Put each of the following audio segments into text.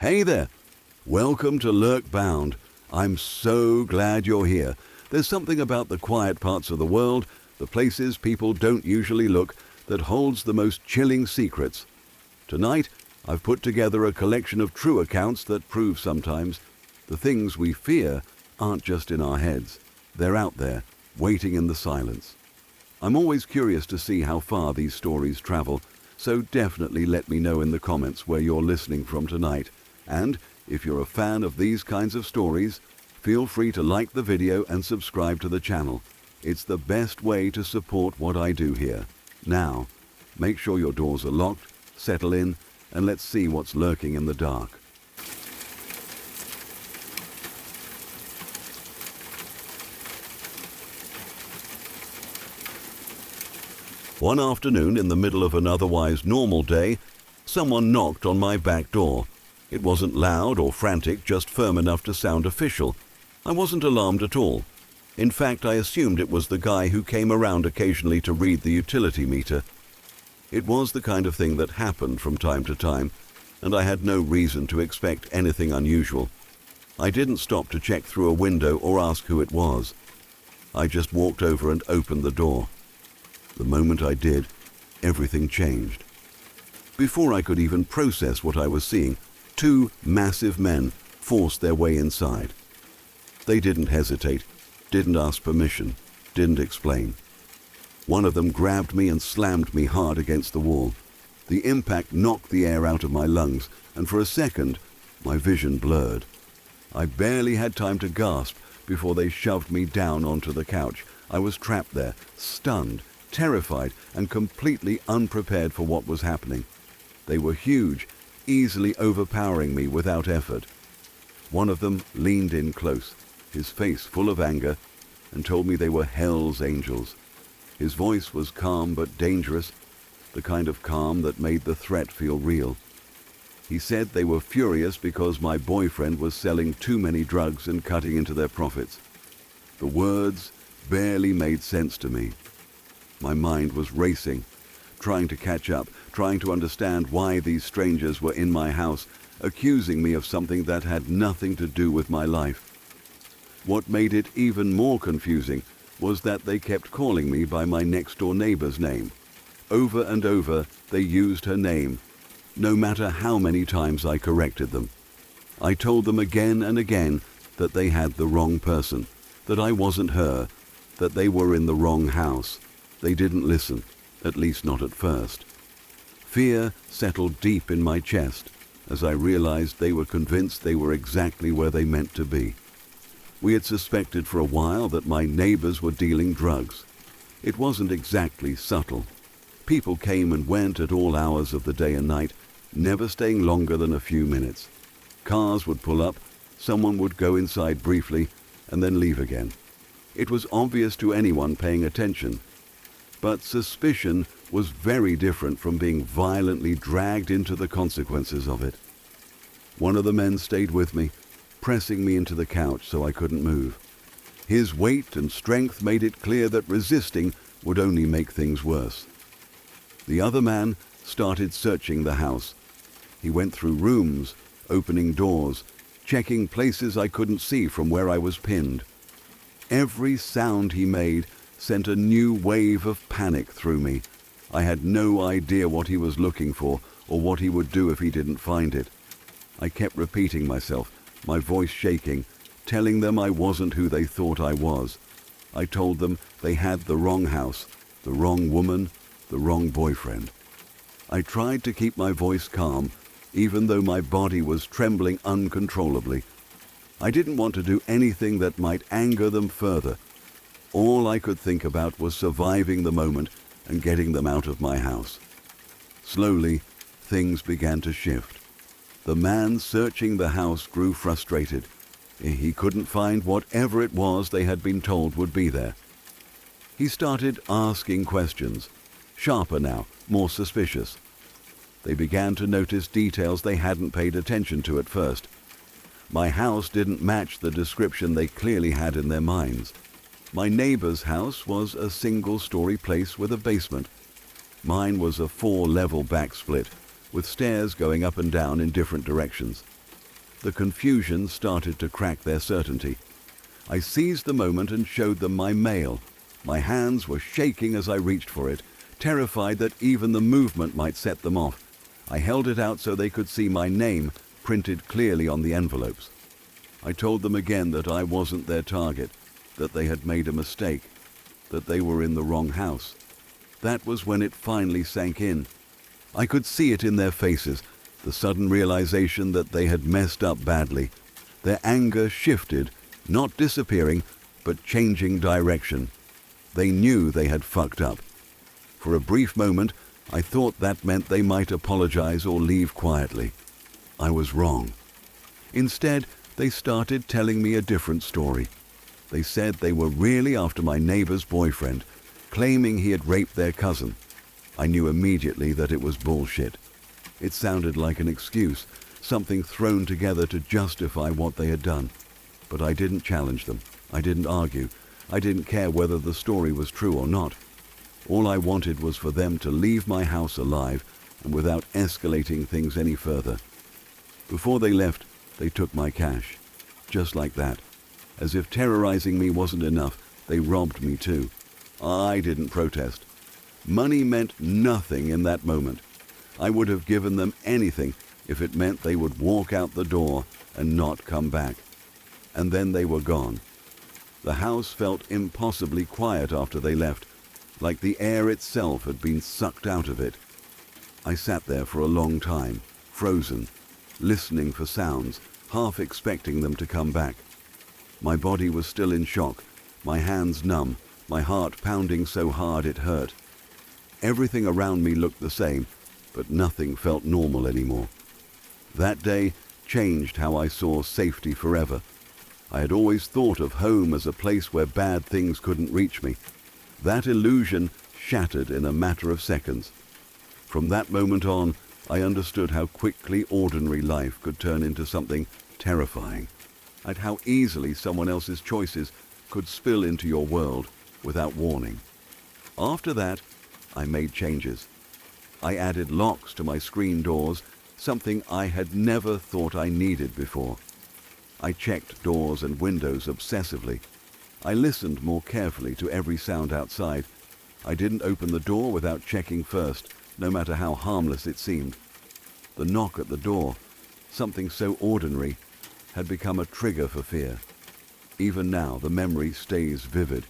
Hey there! Welcome to Lurkbound. I'm so glad you're here. There's something about the quiet parts of the world, the places people don't usually look, that holds the most chilling secrets. Tonight, I've put together a collection of true accounts that prove sometimes the things we fear aren't just in our heads. They're out there, waiting in the silence. I'm always curious to see how far these stories travel, so definitely let me know in the comments where you're listening from tonight. And if you're a fan of these kinds of stories, feel free to like the video and subscribe to the channel. It's the best way to support what I do here. Now, make sure your doors are locked, settle in, and let's see what's lurking in the dark. One afternoon in the middle of an otherwise normal day, someone knocked on my back door. It wasn't loud or frantic, just firm enough to sound official. I wasn't alarmed at all. In fact, I assumed it was the guy who came around occasionally to read the utility meter. It was the kind of thing that happened from time to time, and I had no reason to expect anything unusual. I didn't stop to check through a window or ask who it was. I just walked over and opened the door. The moment I did, everything changed. Before I could even process what I was seeing, two massive men forced their way inside. They didn't hesitate, didn't ask permission, didn't explain. One of them grabbed me and slammed me hard against the wall. The impact knocked the air out of my lungs, and for a second, my vision blurred. I barely had time to gasp before they shoved me down onto the couch. I was trapped there, stunned, terrified, and completely unprepared for what was happening. They were huge, easily overpowering me without effort. One of them leaned in close, his face full of anger, and told me they were Hell's Angels. His voice was calm but dangerous, the kind of calm that made the threat feel real. He said they were furious because my boyfriend was selling too many drugs and cutting into their profits. The words barely made sense to me. My mind was racing, trying to catch up, trying to understand why these strangers were in my house, accusing me of something that had nothing to do with my life. What made it even more confusing was that they kept calling me by my next-door neighbor's name. Over and over, they used her name, no matter how many times I corrected them. I told them again and again that they had the wrong person, that I wasn't her, that they were in the wrong house. They didn't listen, at least not at first. Fear settled deep in my chest as I realized they were convinced they were exactly where they meant to be. We had suspected for a while that my neighbors were dealing drugs. It wasn't exactly subtle. People came and went at all hours of the day and night, never staying longer than a few minutes. Cars would pull up, someone would go inside briefly, and then leave again. It was obvious to anyone paying attention. But suspicion was very different from being violently dragged into the consequences of it. One of the men stayed with me, pressing me into the couch so I couldn't move. His weight and strength made it clear that resisting would only make things worse. The other man started searching the house. He went through rooms, opening doors, checking places I couldn't see from where I was pinned. Every sound he made sent a new wave of panic through me. I had no idea what he was looking for or what he would do if he didn't find it. I kept repeating myself, my voice shaking, telling them I wasn't who they thought I was. I told them they had the wrong house, the wrong woman, the wrong boyfriend. I tried to keep my voice calm, even though my body was trembling uncontrollably. I didn't want to do anything that might anger them further. All I could think about was surviving the moment and getting them out of my house. Slowly, things began to shift. The man searching the house grew frustrated. He couldn't find whatever it was they had been told would be there. He started asking questions, sharper now, more suspicious. They began to notice details they hadn't paid attention to at first. My house didn't match the description they clearly had in their minds. My neighbor's house was a single-story place with a basement. Mine was a 4-level back split, with stairs going up and down in different directions. The confusion started to crack their certainty. I seized the moment and showed them my mail. My hands were shaking as I reached for it, terrified that even the movement might set them off. I held it out so they could see my name printed clearly on the envelopes. I told them again that I wasn't their target, that they had made a mistake, that they were in the wrong house. That was when it finally sank in. I could see it in their faces, the sudden realization that they had messed up badly. Their anger shifted, not disappearing, but changing direction. They knew they had fucked up. For a brief moment, I thought that meant they might apologize or leave quietly. I was wrong. Instead, they started telling me a different story. They said they were really after my neighbor's boyfriend, claiming he had raped their cousin. I knew immediately that it was bullshit. It sounded like an excuse, something thrown together to justify what they had done. But I didn't challenge them. I didn't argue. I didn't care whether the story was true or not. All I wanted was for them to leave my house alive and without escalating things any further. Before they left, they took my cash. Just like that. As if terrorizing me wasn't enough, they robbed me too. I didn't protest. Money meant nothing in that moment. I would have given them anything if it meant they would walk out the door and not come back. And then they were gone. The house felt impossibly quiet after they left, like the air itself had been sucked out of it. I sat there for a long time, frozen, listening for sounds, half expecting them to come back. My body was still in shock, my hands numb, my heart pounding so hard it hurt. Everything around me looked the same, but nothing felt normal anymore. That day changed how I saw safety forever. I had always thought of home as a place where bad things couldn't reach me. That illusion shattered in a matter of seconds. From that moment on, I understood how quickly ordinary life could turn into something terrifying, and how easily someone else's choices could spill into your world without warning. After that, I made changes. I added locks to my screen doors, something I had never thought I needed before. I checked doors and windows obsessively. I listened more carefully to every sound outside. I didn't open the door without checking first, no matter how harmless it seemed. The knock at the door, something so ordinary, had become a trigger for fear. Even now, the memory stays vivid.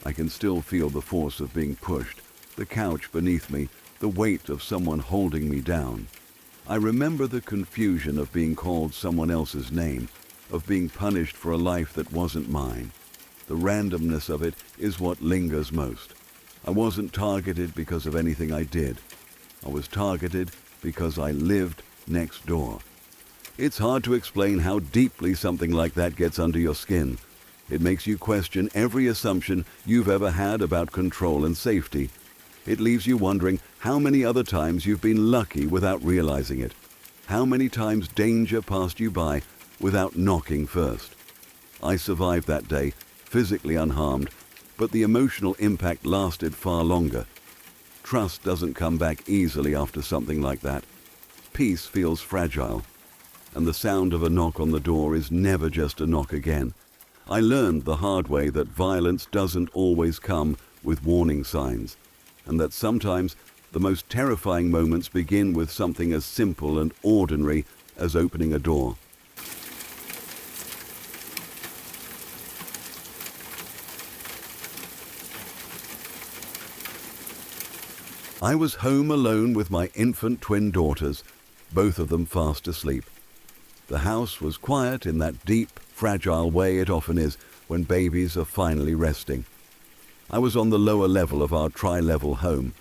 I can still feel the force of being pushed, the couch beneath me, the weight of someone holding me down. I remember the confusion of being called someone else's name, of being punished for a life that wasn't mine. The randomness of it is what lingers most. I wasn't targeted because of anything I did. I was targeted because I lived next door. It's hard to explain how deeply something like that gets under your skin. It makes you question every assumption you've ever had about control and safety. It leaves you wondering how many other times you've been lucky without realizing it. How many times danger passed you by without knocking first. I survived that day, physically unharmed, but the emotional impact lasted far longer. Trust doesn't come back easily after something like that. Peace feels fragile, and the sound of a knock on the door is never just a knock again. I learned the hard way that violence doesn't always come with warning signs, and that sometimes the most terrifying moments begin with something as simple and ordinary as opening a door. I was home alone with my infant twin daughters, both of them fast asleep. The house was quiet in that deep, fragile way it often is when babies are finally resting. I was on the lower level of our tri-level home,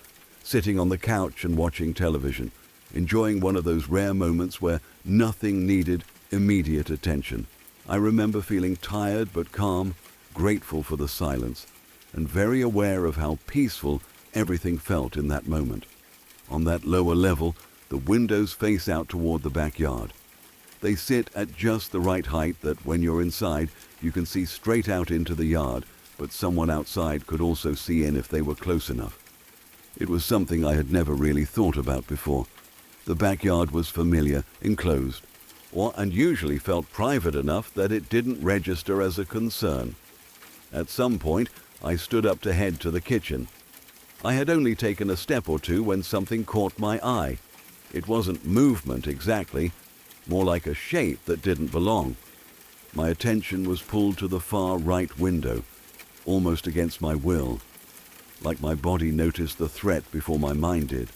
sitting on the couch and watching television, enjoying one of those rare moments where nothing needed immediate attention. I remember feeling tired but calm, grateful for the silence, and very aware of how peaceful everything felt in that moment. On that lower level, the windows face out toward the backyard. They sit at just the right height that when you're inside, you can see straight out into the yard, but someone outside could also see in if they were close enough. It was something I had never really thought about before. The backyard was familiar, enclosed. and usually felt private enough that it didn't register as a concern. At some point, I stood up to head to the kitchen. I had only taken a step or two when something caught my eye. It wasn't movement exactly, more like a shape that didn't belong. My attention was pulled to the far right window, almost against my will, like my body noticed the threat before my mind did.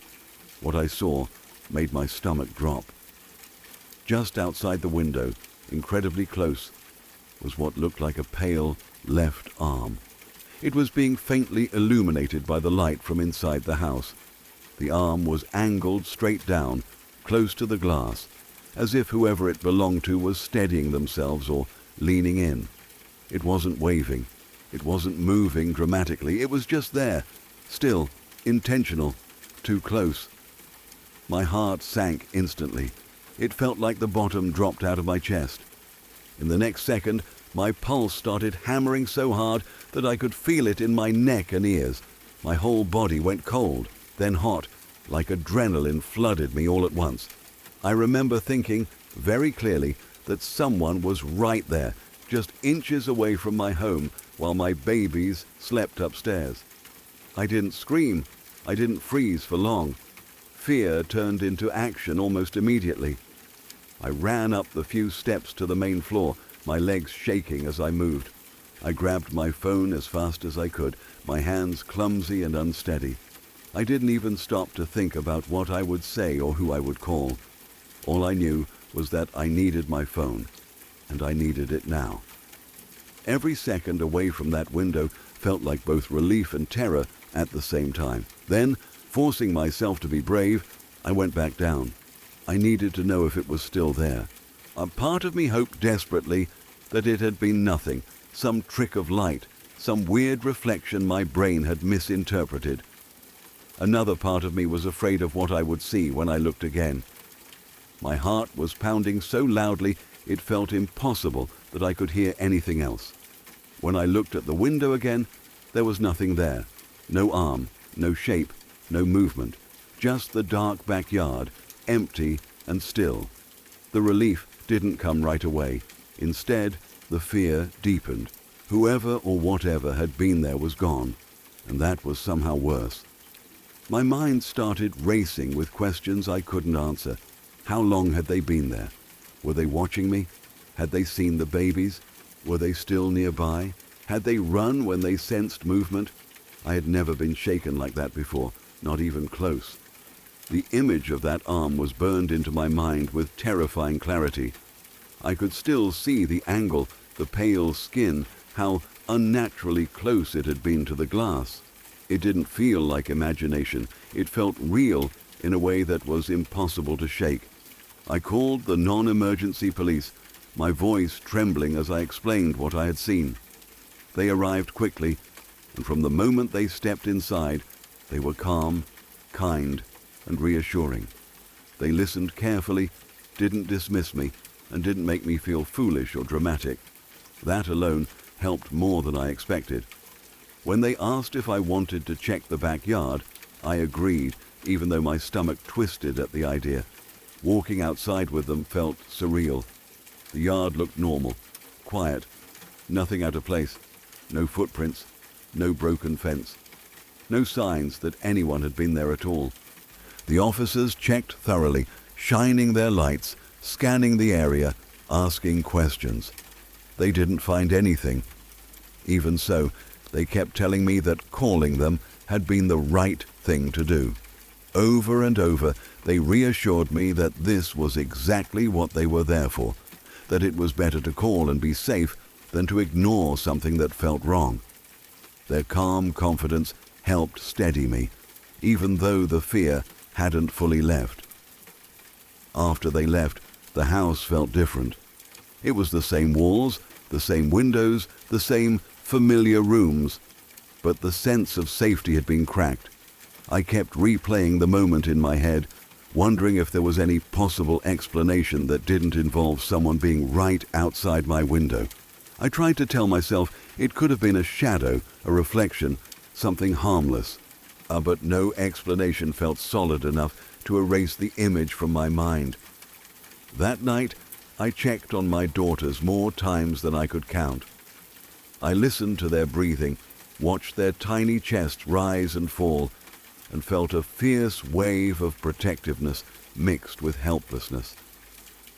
What I saw made my stomach drop. Just outside the window, incredibly close, was what looked like a pale left arm. It was being faintly illuminated by the light from inside the house. The arm was angled straight down, close to the glass, as if whoever it belonged to was steadying themselves or leaning in. It wasn't waving. It wasn't moving dramatically. It was just there, still, intentional, too close. My heart sank instantly. It felt like the bottom dropped out of my chest. In the next second, my pulse started hammering so hard that I could feel it in my neck and ears. My whole body went cold, then hot, like adrenaline flooded me all at once. I remember thinking very clearly that someone was right there, just inches away from my home, while my babies slept upstairs. I didn't scream. I didn't freeze for long. Fear turned into action almost immediately. I ran up the few steps to the main floor, my legs shaking as I moved. I grabbed my phone as fast as I could, my hands clumsy and unsteady. I didn't even stop to think about what I would say or who I would call. All I knew was that I needed my phone, and I needed it now. Every second away from that window felt like both relief and terror at the same time. Then, forcing myself to be brave, I went back down. I needed to know if it was still there. A part of me hoped desperately that it had been nothing, some trick of light, some weird reflection my brain had misinterpreted. Another part of me was afraid of what I would see when I looked again. My heart was pounding so loudly it felt impossible that I could hear anything else. When I looked at the window again, there was nothing there. No arm, no shape, no movement. Just the dark backyard, empty and still. The relief didn't come right away. Instead, the fear deepened. Whoever or whatever had been there was gone, and that was somehow worse. My mind started racing with questions I couldn't answer. How long had they been there? Were they watching me? Had they seen the babies? Were they still nearby? Had they run when they sensed movement? I had never been shaken like that before, not even close. The image of that arm was burned into my mind with terrifying clarity. I could still see the angle, the pale skin, how unnaturally close it had been to the glass. It didn't feel like imagination. It felt real in a way that was impossible to shake. I called the non-emergency police, my voice trembling as I explained what I had seen. They arrived quickly, and from the moment they stepped inside, they were calm, kind, and reassuring. They listened carefully, didn't dismiss me, and didn't make me feel foolish or dramatic. That alone helped more than I expected. When they asked if I wanted to check the backyard, I agreed, even though my stomach twisted at the idea. Walking outside with them felt surreal. The yard looked normal, quiet, nothing out of place, no footprints, no broken fence, no signs that anyone had been there at all. The officers checked thoroughly, shining their lights, scanning the area, asking questions. They didn't find anything. Even so, they kept telling me that calling them had been the right thing to do. Over and over, they reassured me that this was exactly what they were there for, that it was better to call and be safe than to ignore something that felt wrong. Their calm confidence helped steady me, even though the fear hadn't fully left. After they left, the house felt different. It was the same walls, the same windows, the same familiar rooms, but the sense of safety had been cracked. I kept replaying the moment in my head, wondering if there was any possible explanation that didn't involve someone being right outside my window. I tried to tell myself it could have been a shadow, a reflection, something harmless. But no explanation felt solid enough to erase the image from my mind. That night, I checked on my daughters more times than I could count. I listened to their breathing, watched their tiny chests rise and fall, and felt a fierce wave of protectiveness mixed with helplessness.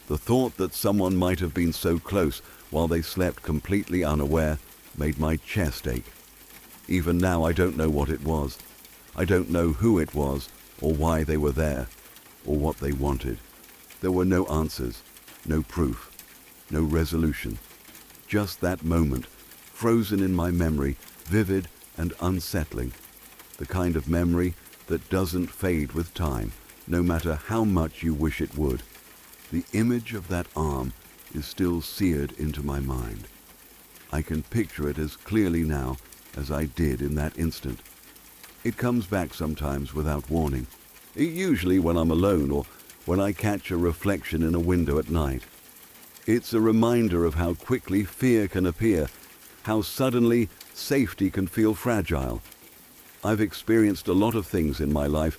The thought that someone might have been so close while they slept completely unaware made my chest ache. Even now I don't know what it was. I don't know who it was, or why they were there, or what they wanted. There were no answers, no proof, no resolution. Just that moment, frozen in my memory, vivid and unsettling. The kind of memory that doesn't fade with time, no matter how much you wish it would. The image of that arm is still seared into my mind. I can picture it as clearly now as I did in that instant. It comes back sometimes without warning, usually when I'm alone or when I catch a reflection in a window at night. It's a reminder of how quickly fear can appear, how suddenly safety can feel fragile. I've experienced a lot of things in my life,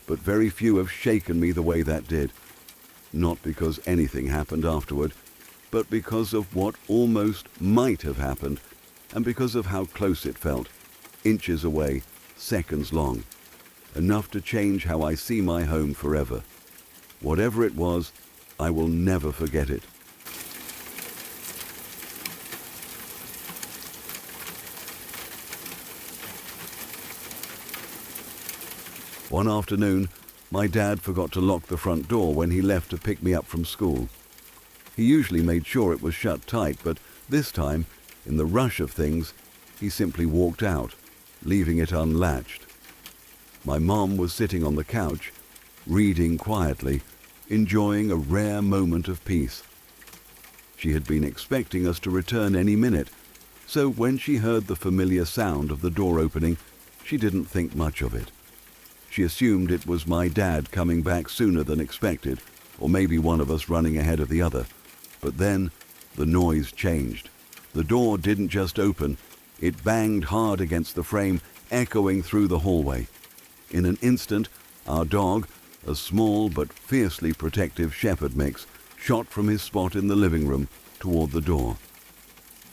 but very few have shaken me the way that did. Not because anything happened afterward, but because of what almost might have happened, and because of how close it felt, inches away, seconds long, enough to change how I see my home forever. Whatever it was, I will never forget it. One afternoon, my dad forgot to lock the front door when he left to pick me up from school. He usually made sure it was shut tight, but this time, in the rush of things, he simply walked out, leaving it unlatched. My mom was sitting on the couch, reading quietly, enjoying a rare moment of peace. She had been expecting us to return any minute, so when she heard the familiar sound of the door opening, she didn't think much of it. She assumed it was my dad coming back sooner than expected, or maybe one of us running ahead of the other. But then, the noise changed. The door didn't just open, it banged hard against the frame, echoing through the hallway. In an instant, our dog, a small but fiercely protective shepherd mix, shot from his spot in the living room toward the door.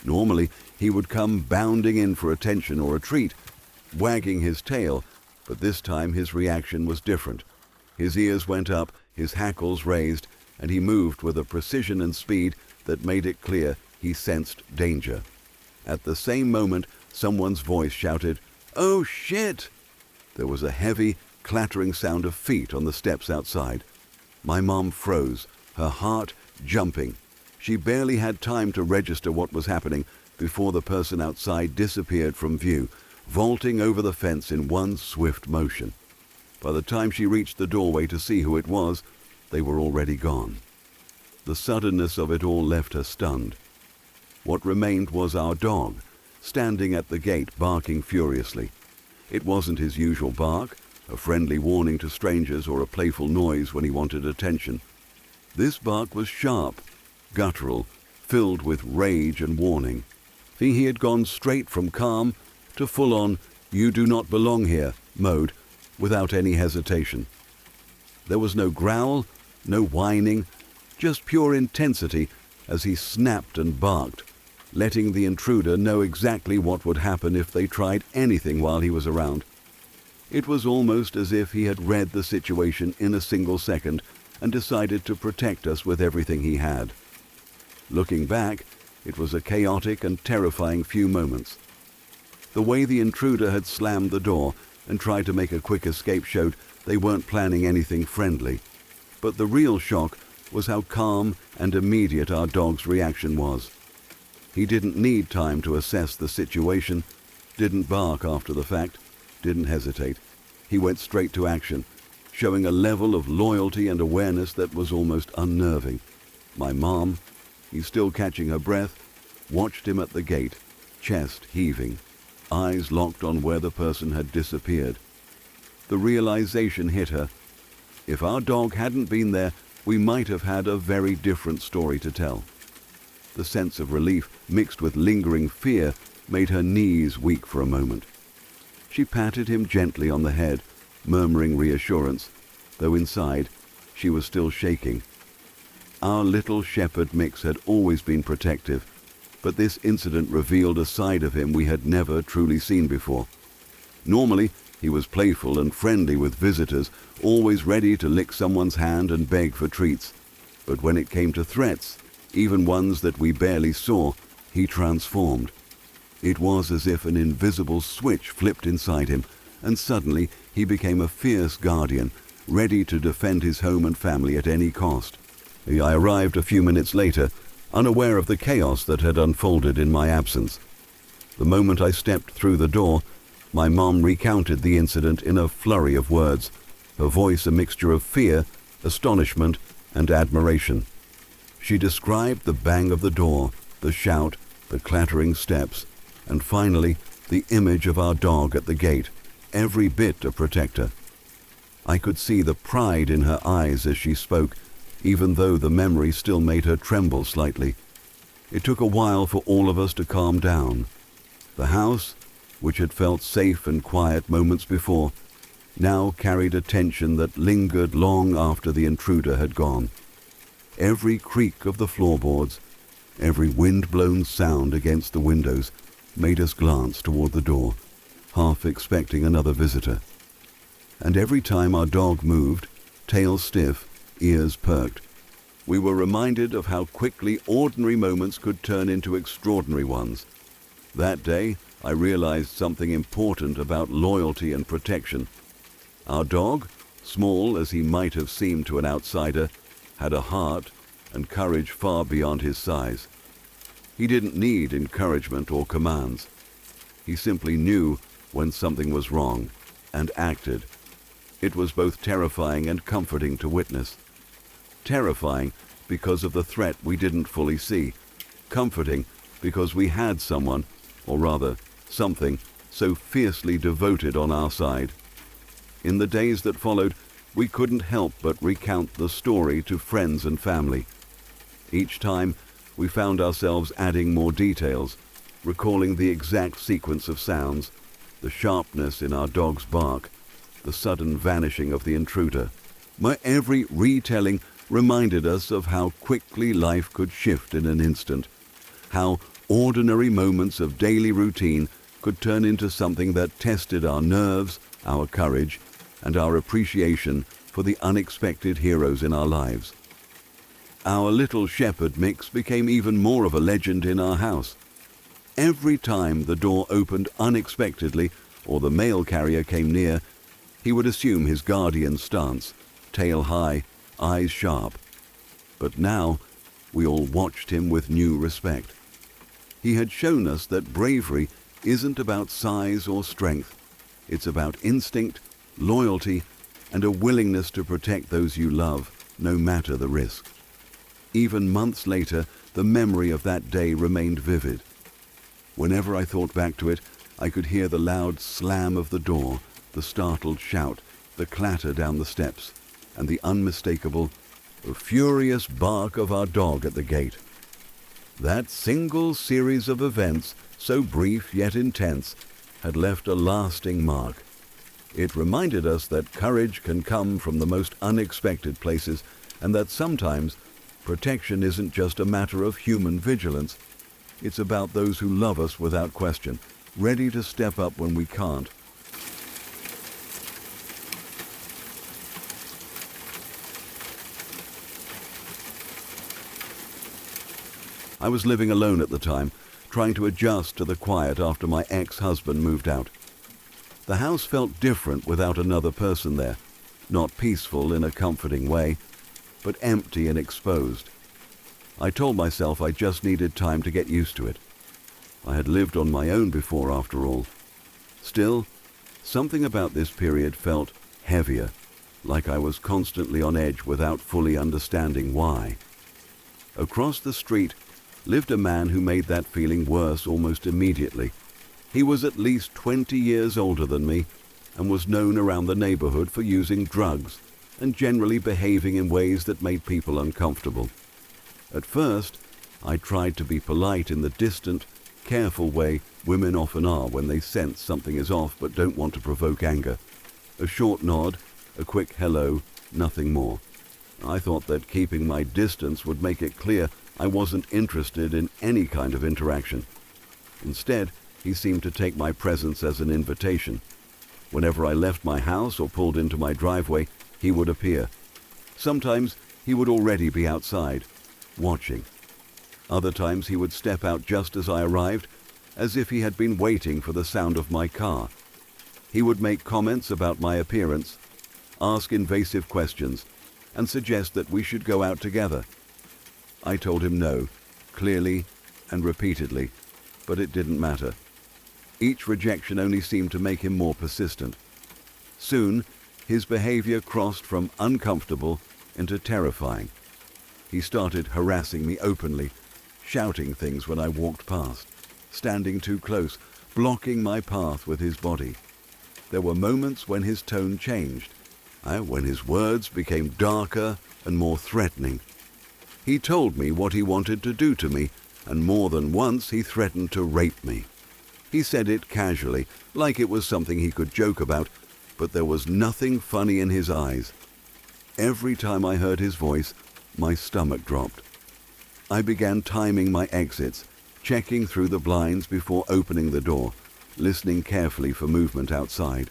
Normally, he would come bounding in for attention or a treat, wagging his tail, but this time his reaction was different. His ears went up, his hackles raised, and he moved with a precision and speed that made it clear he sensed danger. At the same moment, someone's voice shouted, "Oh shit!" There was a heavy, clattering sound of feet on the steps outside. My mom froze, her heart jumping. She barely had time to register what was happening before the person outside disappeared from view, vaulting over the fence in one swift motion. By the time she reached the doorway to see who it was, they were already gone. The suddenness of it all left her stunned. What remained was our dog, standing at the gate barking furiously. It wasn't his usual bark, a friendly warning to strangers or a playful noise when he wanted attention. This bark was sharp, guttural, filled with rage and warning. He had gone straight from calm to full-on, "you do not belong here" mode, without any hesitation. There was no growl, no whining, just pure intensity as he snapped and barked, letting the intruder know exactly what would happen if they tried anything while he was around. It was almost as if he had read the situation in a single second and decided to protect us with everything he had. Looking back, it was a chaotic and terrifying few moments. The way the intruder had slammed the door and tried to make a quick escape showed they weren't planning anything friendly. But the real shock was how calm and immediate our dog's reaction was. He didn't need time to assess the situation, didn't bark after the fact, didn't hesitate. He went straight to action, showing a level of loyalty and awareness that was almost unnerving. My mom, he's still catching her breath, watched him at the gate, chest heaving, eyes locked on where the person had disappeared. The realization hit her. If our dog hadn't been there, we might have had a very different story to tell. The sense of relief, mixed with lingering fear, made her knees weak for a moment. She patted him gently on the head, murmuring reassurance, though inside she was still shaking. Our little shepherd mix had always been protective, but this incident revealed a side of him we had never truly seen before. Normally, he was playful and friendly with visitors, always ready to lick someone's hand and beg for treats. But when it came to threats, even ones that we barely saw, he transformed. It was as if an invisible switch flipped inside him, and suddenly he became a fierce guardian, ready to defend his home and family at any cost. I arrived a few minutes later, unaware of the chaos that had unfolded in my absence. The moment I stepped through the door, my mom recounted the incident in a flurry of words, her voice a mixture of fear, astonishment, and admiration. She described the bang of the door, the shout, the clattering steps, and finally, the image of our dog at the gate, every bit a protector. I could see the pride in her eyes as she spoke, even though the memory still made her tremble slightly. It took a while for all of us to calm down. The house, which had felt safe and quiet moments before, now carried a tension that lingered long after the intruder had gone. Every creak of the floorboards, every wind-blown sound against the windows made us glance toward the door, half expecting another visitor. And every time our dog moved, tail stiff, ears perked, we were reminded of how quickly ordinary moments could turn into extraordinary ones. That day, I realized something important about loyalty and protection. Our dog, small as he might have seemed to an outsider, had a heart and courage far beyond his size. He didn't need encouragement or commands. He simply knew when something was wrong and acted. It was both terrifying and comforting to witness. Terrifying because of the threat we didn't fully see. Comforting because we had someone, or rather, something, so fiercely devoted on our side. In the days that followed, we couldn't help but recount the story to friends and family. Each time, we found ourselves adding more details, recalling the exact sequence of sounds, the sharpness in our dog's bark, the sudden vanishing of the intruder. My every retelling reminded us of how quickly life could shift in an instant, how ordinary moments of daily routine could turn into something that tested our nerves, our courage, and our appreciation for the unexpected heroes in our lives. Our little shepherd mix became even more of a legend in our house. Every time the door opened unexpectedly or the mail carrier came near, he would assume his guardian stance, tail high, eyes sharp. But now, we all watched him with new respect. He had shown us that bravery isn't about size or strength. It's about instinct, loyalty, and a willingness to protect those you love, no matter the risk. Even months later, the memory of that day remained vivid. Whenever I thought back to it, I could hear the loud slam of the door, the startled shout, the clatter down the steps, and the unmistakable, furious bark of our dog at the gate. That single series of events, so brief yet intense, had left a lasting mark. It reminded us that courage can come from the most unexpected places, and that sometimes protection isn't just a matter of human vigilance. It's about those who love us without question, ready to step up when we can't. I was living alone at the time, trying to adjust to the quiet after my ex-husband moved out. The house felt different without another person there, not peaceful in a comforting way, but empty and exposed. I told myself I just needed time to get used to it. I had lived on my own before, after all. Still, something about this period felt heavier, like I was constantly on edge without fully understanding why. Across the street lived a man who made that feeling worse almost immediately. He was at least 20 years older than me and was known around the neighborhood for using drugs and generally behaving in ways that made people uncomfortable. At first, I tried to be polite in the distant, careful way women often are when they sense something is off but don't want to provoke anger. A short nod, a quick hello, nothing more. I thought that keeping my distance would make it clear I wasn't interested in any kind of interaction. Instead, he seemed to take my presence as an invitation. Whenever I left my house or pulled into my driveway, he would appear. Sometimes he would already be outside, watching. Other times he would step out just as I arrived, as if he had been waiting for the sound of my car. He would make comments about my appearance, ask invasive questions, and suggest that we should go out together. I told him no, clearly and repeatedly, but it didn't matter. Each rejection only seemed to make him more persistent. Soon, his behavior crossed from uncomfortable into terrifying. He started harassing me openly, shouting things when I walked past, standing too close, blocking my path with his body. There were moments when his tone changed, when his words became darker and more threatening. He told me what he wanted to do to me, and more than once he threatened to rape me. He said it casually, like it was something he could joke about, but there was nothing funny in his eyes. Every time I heard his voice, my stomach dropped. I began timing my exits, checking through the blinds before opening the door, listening carefully for movement outside.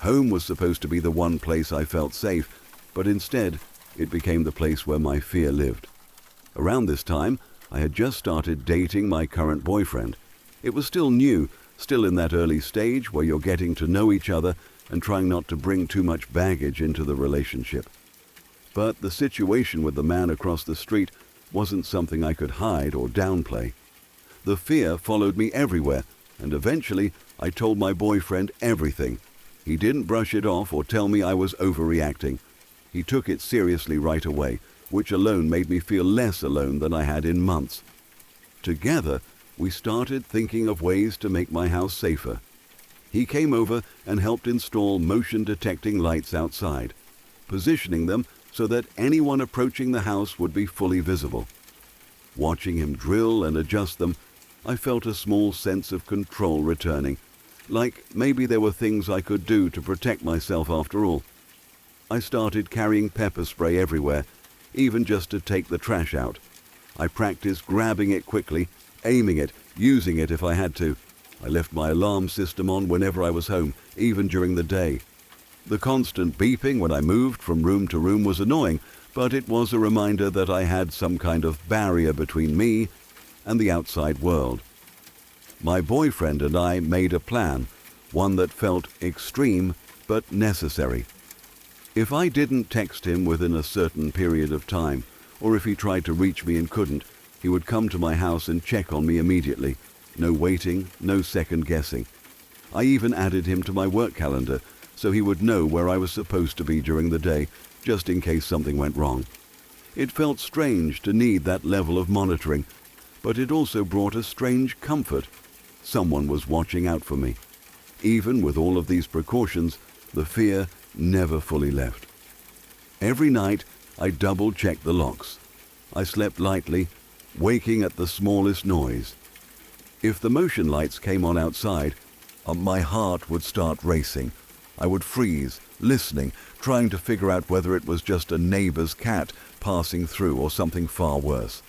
Home was supposed to be the one place I felt safe, but instead it became the place where my fear lived. Around this time, I had just started dating my current boyfriend. It was still new, still in that early stage where you're getting to know each other and trying not to bring too much baggage into the relationship. But the situation with the man across the street wasn't something I could hide or downplay. The fear followed me everywhere, and eventually I told my boyfriend everything. He didn't brush it off or tell me I was overreacting. He took it seriously right away, which alone made me feel less alone than I had in months. Together, we started thinking of ways to make my house safer. He came over and helped install motion-detecting lights outside, positioning them so that anyone approaching the house would be fully visible. Watching him drill and adjust them, I felt a small sense of control returning, like maybe there were things I could do to protect myself after all. I started carrying pepper spray everywhere, even just to take the trash out. I practiced grabbing it quickly, aiming it, using it if I had to. I left my alarm system on whenever I was home, even during the day. The constant beeping when I moved from room to room was annoying, but it was a reminder that I had some kind of barrier between me and the outside world. My boyfriend and I made a plan, one that felt extreme but necessary. If I didn't text him within a certain period of time, or if he tried to reach me and couldn't, he would come to my house and check on me immediately. No waiting, no second guessing. I even added him to my work calendar so he would know where I was supposed to be during the day, just in case something went wrong. It felt strange to need that level of monitoring, but it also brought a strange comfort. Someone was watching out for me. Even with all of these precautions, the fear never fully left. Every night, I double-checked the locks. I slept lightly, waking at the smallest noise. If the motion lights came on outside, my heart would start racing. I would freeze, listening, trying to figure out whether it was just a neighbor's cat passing through or something far worse.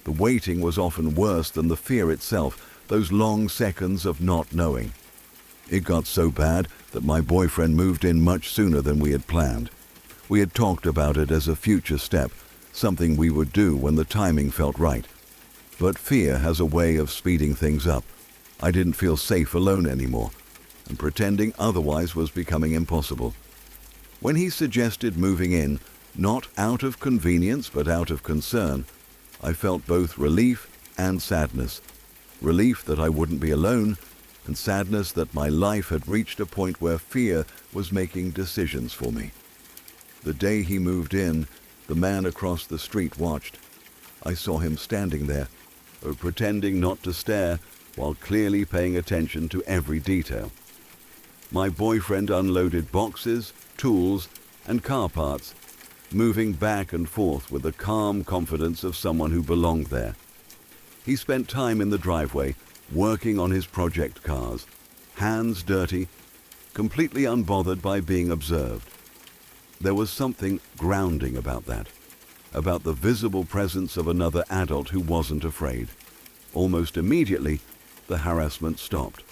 The waiting was often worse than the fear itself, those long seconds of not knowing. It got so bad that my boyfriend moved in much sooner than we had planned. We had talked about it as a future step, something we would do when the timing felt right. But fear has a way of speeding things up. I didn't feel safe alone anymore, and pretending otherwise was becoming impossible. When he suggested moving in, not out of convenience but out of concern, I felt both relief and sadness. Relief that I wouldn't be alone, and sadness that my life had reached a point where fear was making decisions for me. The day he moved in, the man across the street watched. I saw him standing there, pretending not to stare, while clearly paying attention to every detail. My boyfriend unloaded boxes, tools, and car parts, moving back and forth with the calm confidence of someone who belonged there. He spent time in the driveway, working on his project cars, hands dirty, completely unbothered by being observed. There was something grounding about that, about the visible presence of another adult who wasn't afraid. Almost immediately, the harassment stopped.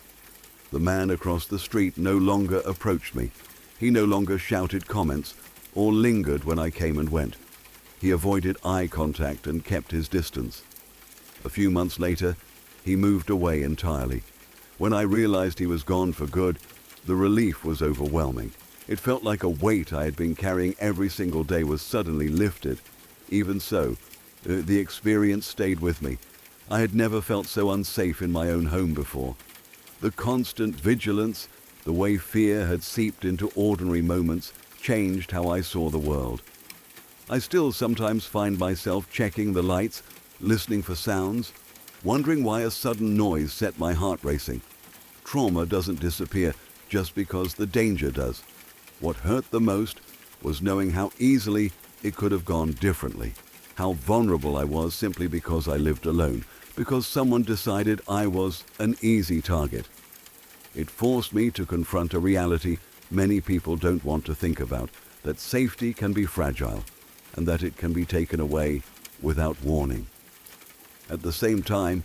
The man across the street no longer approached me. He no longer shouted comments or lingered when I came and went. He avoided eye contact and kept his distance. A few months later, he moved away entirely. When I realized he was gone for good, the relief was overwhelming. It felt like a weight I had been carrying every single day was suddenly lifted. Even so, the experience stayed with me. I had never felt so unsafe in my own home before. The constant vigilance, the way fear had seeped into ordinary moments, changed how I saw the world. I still sometimes find myself checking the lights, listening for sounds, wondering why a sudden noise set my heart racing. Trauma doesn't disappear just because the danger does. What hurt the most was knowing how easily it could have gone differently, how vulnerable I was simply because I lived alone, because someone decided I was an easy target. It forced me to confront a reality many people don't want to think about, that safety can be fragile and that it can be taken away without warning. At the same time,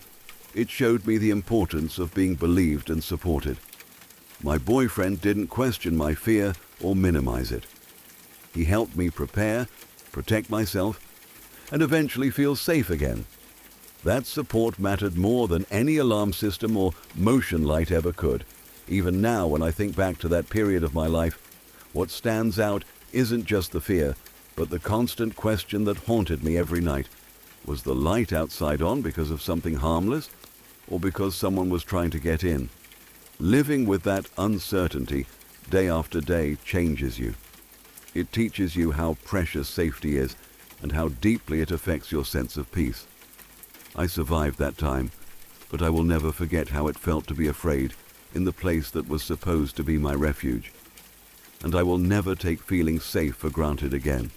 it showed me the importance of being believed and supported. My boyfriend didn't question my fear or minimize it. He helped me prepare, protect myself, and eventually feel safe again. That support mattered more than any alarm system or motion light ever could. Even now, when I think back to that period of my life, what stands out isn't just the fear, but the constant question that haunted me every night. Was the light outside on because of something harmless, or because someone was trying to get in? Living with that uncertainty day after day changes you. It teaches you how precious safety is and how deeply it affects your sense of peace. I survived that time, but I will never forget how it felt to be afraid in the place that was supposed to be my refuge. And I will never take feeling safe for granted again.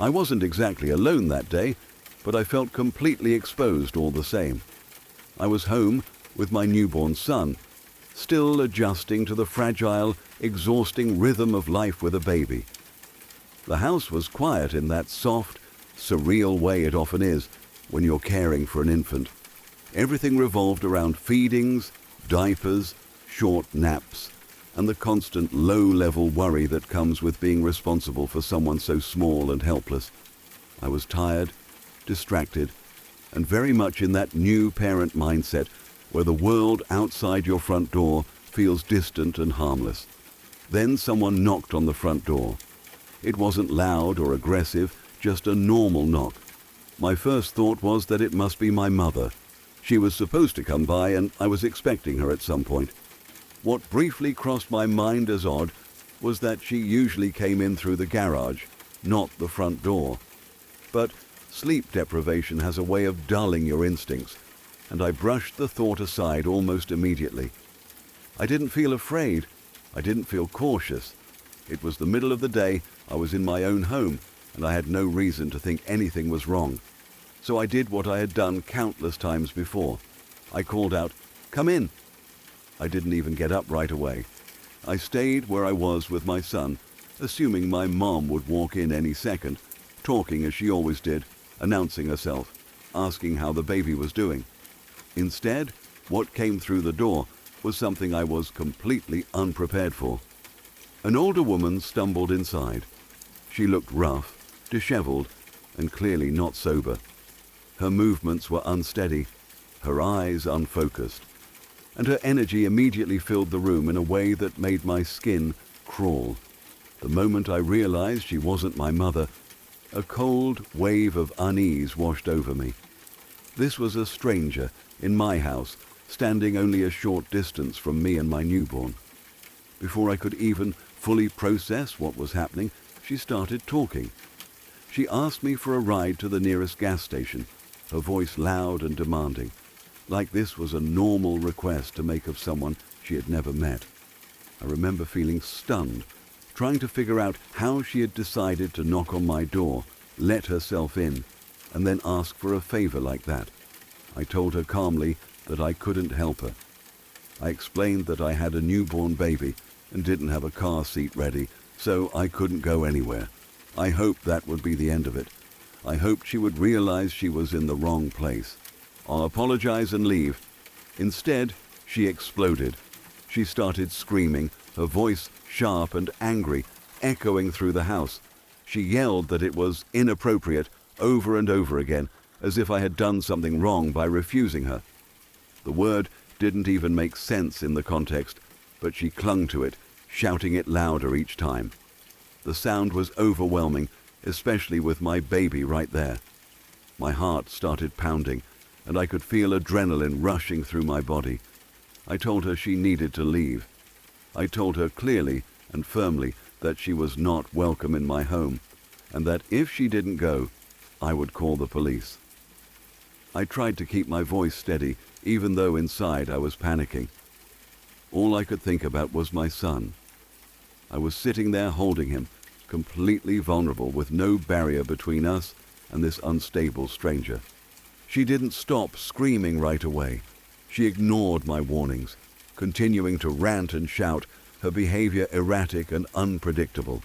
I wasn't exactly alone that day, but I felt completely exposed all the same. I was home with my newborn son, still adjusting to the fragile, exhausting rhythm of life with a baby. The house was quiet in that soft, surreal way it often is when you're caring for an infant. Everything revolved around feedings, diapers, short naps, and the constant low-level worry that comes with being responsible for someone so small and helpless. I was tired, distracted, and very much in that new parent mindset where the world outside your front door feels distant and harmless. Then someone knocked on the front door. It wasn't loud or aggressive, just a normal knock. My first thought was that it must be my mother. She was supposed to come by and I was expecting her at some point. What briefly crossed my mind as odd was that she usually came in through the garage, not the front door. But sleep deprivation has a way of dulling your instincts, and I brushed the thought aside almost immediately. I didn't feel afraid. I didn't feel cautious. It was the middle of the day, I was in my own home, and I had no reason to think anything was wrong. So I did what I had done countless times before. I called out, "Come in." I didn't even get up right away. I stayed where I was with my son, assuming my mom would walk in any second, talking as she always did, announcing herself, asking how the baby was doing. Instead, what came through the door was something I was completely unprepared for. An older woman stumbled inside. She looked rough, disheveled, and clearly not sober. Her movements were unsteady, her eyes unfocused, and her energy immediately filled the room in a way that made my skin crawl. The moment I realized she wasn't my mother, a cold wave of unease washed over me. This was a stranger in my house, standing only a short distance from me and my newborn. Before I could even fully process what was happening, she started talking. She asked me for a ride to the nearest gas station, her voice loud and demanding, like this was a normal request to make of someone she had never met. I remember feeling stunned, trying to figure out how she had decided to knock on my door, let herself in, and then ask for a favor like that. I told her calmly that I couldn't help her. I explained that I had a newborn baby and didn't have a car seat ready, so I couldn't go anywhere. I hoped that would be the end of it. I hoped she would realize she was in the wrong place. I'll apologize and leave. Instead, she exploded. She started screaming, her voice sharp and angry, echoing through the house. She yelled that it was inappropriate over and over again, as if I had done something wrong by refusing her. The word didn't even make sense in the context, but she clung to it, shouting it louder each time. The sound was overwhelming, especially with my baby right there. My heart started pounding, and I could feel adrenaline rushing through my body. I told her she needed to leave. I told her clearly and firmly that she was not welcome in my home, and that if she didn't go, I would call the police. I tried to keep my voice steady, even though inside I was panicking. All I could think about was my son. I was sitting there holding him, completely vulnerable, with no barrier between us and this unstable stranger. She didn't stop screaming right away. She ignored my warnings, continuing to rant and shout, her behavior erratic and unpredictable.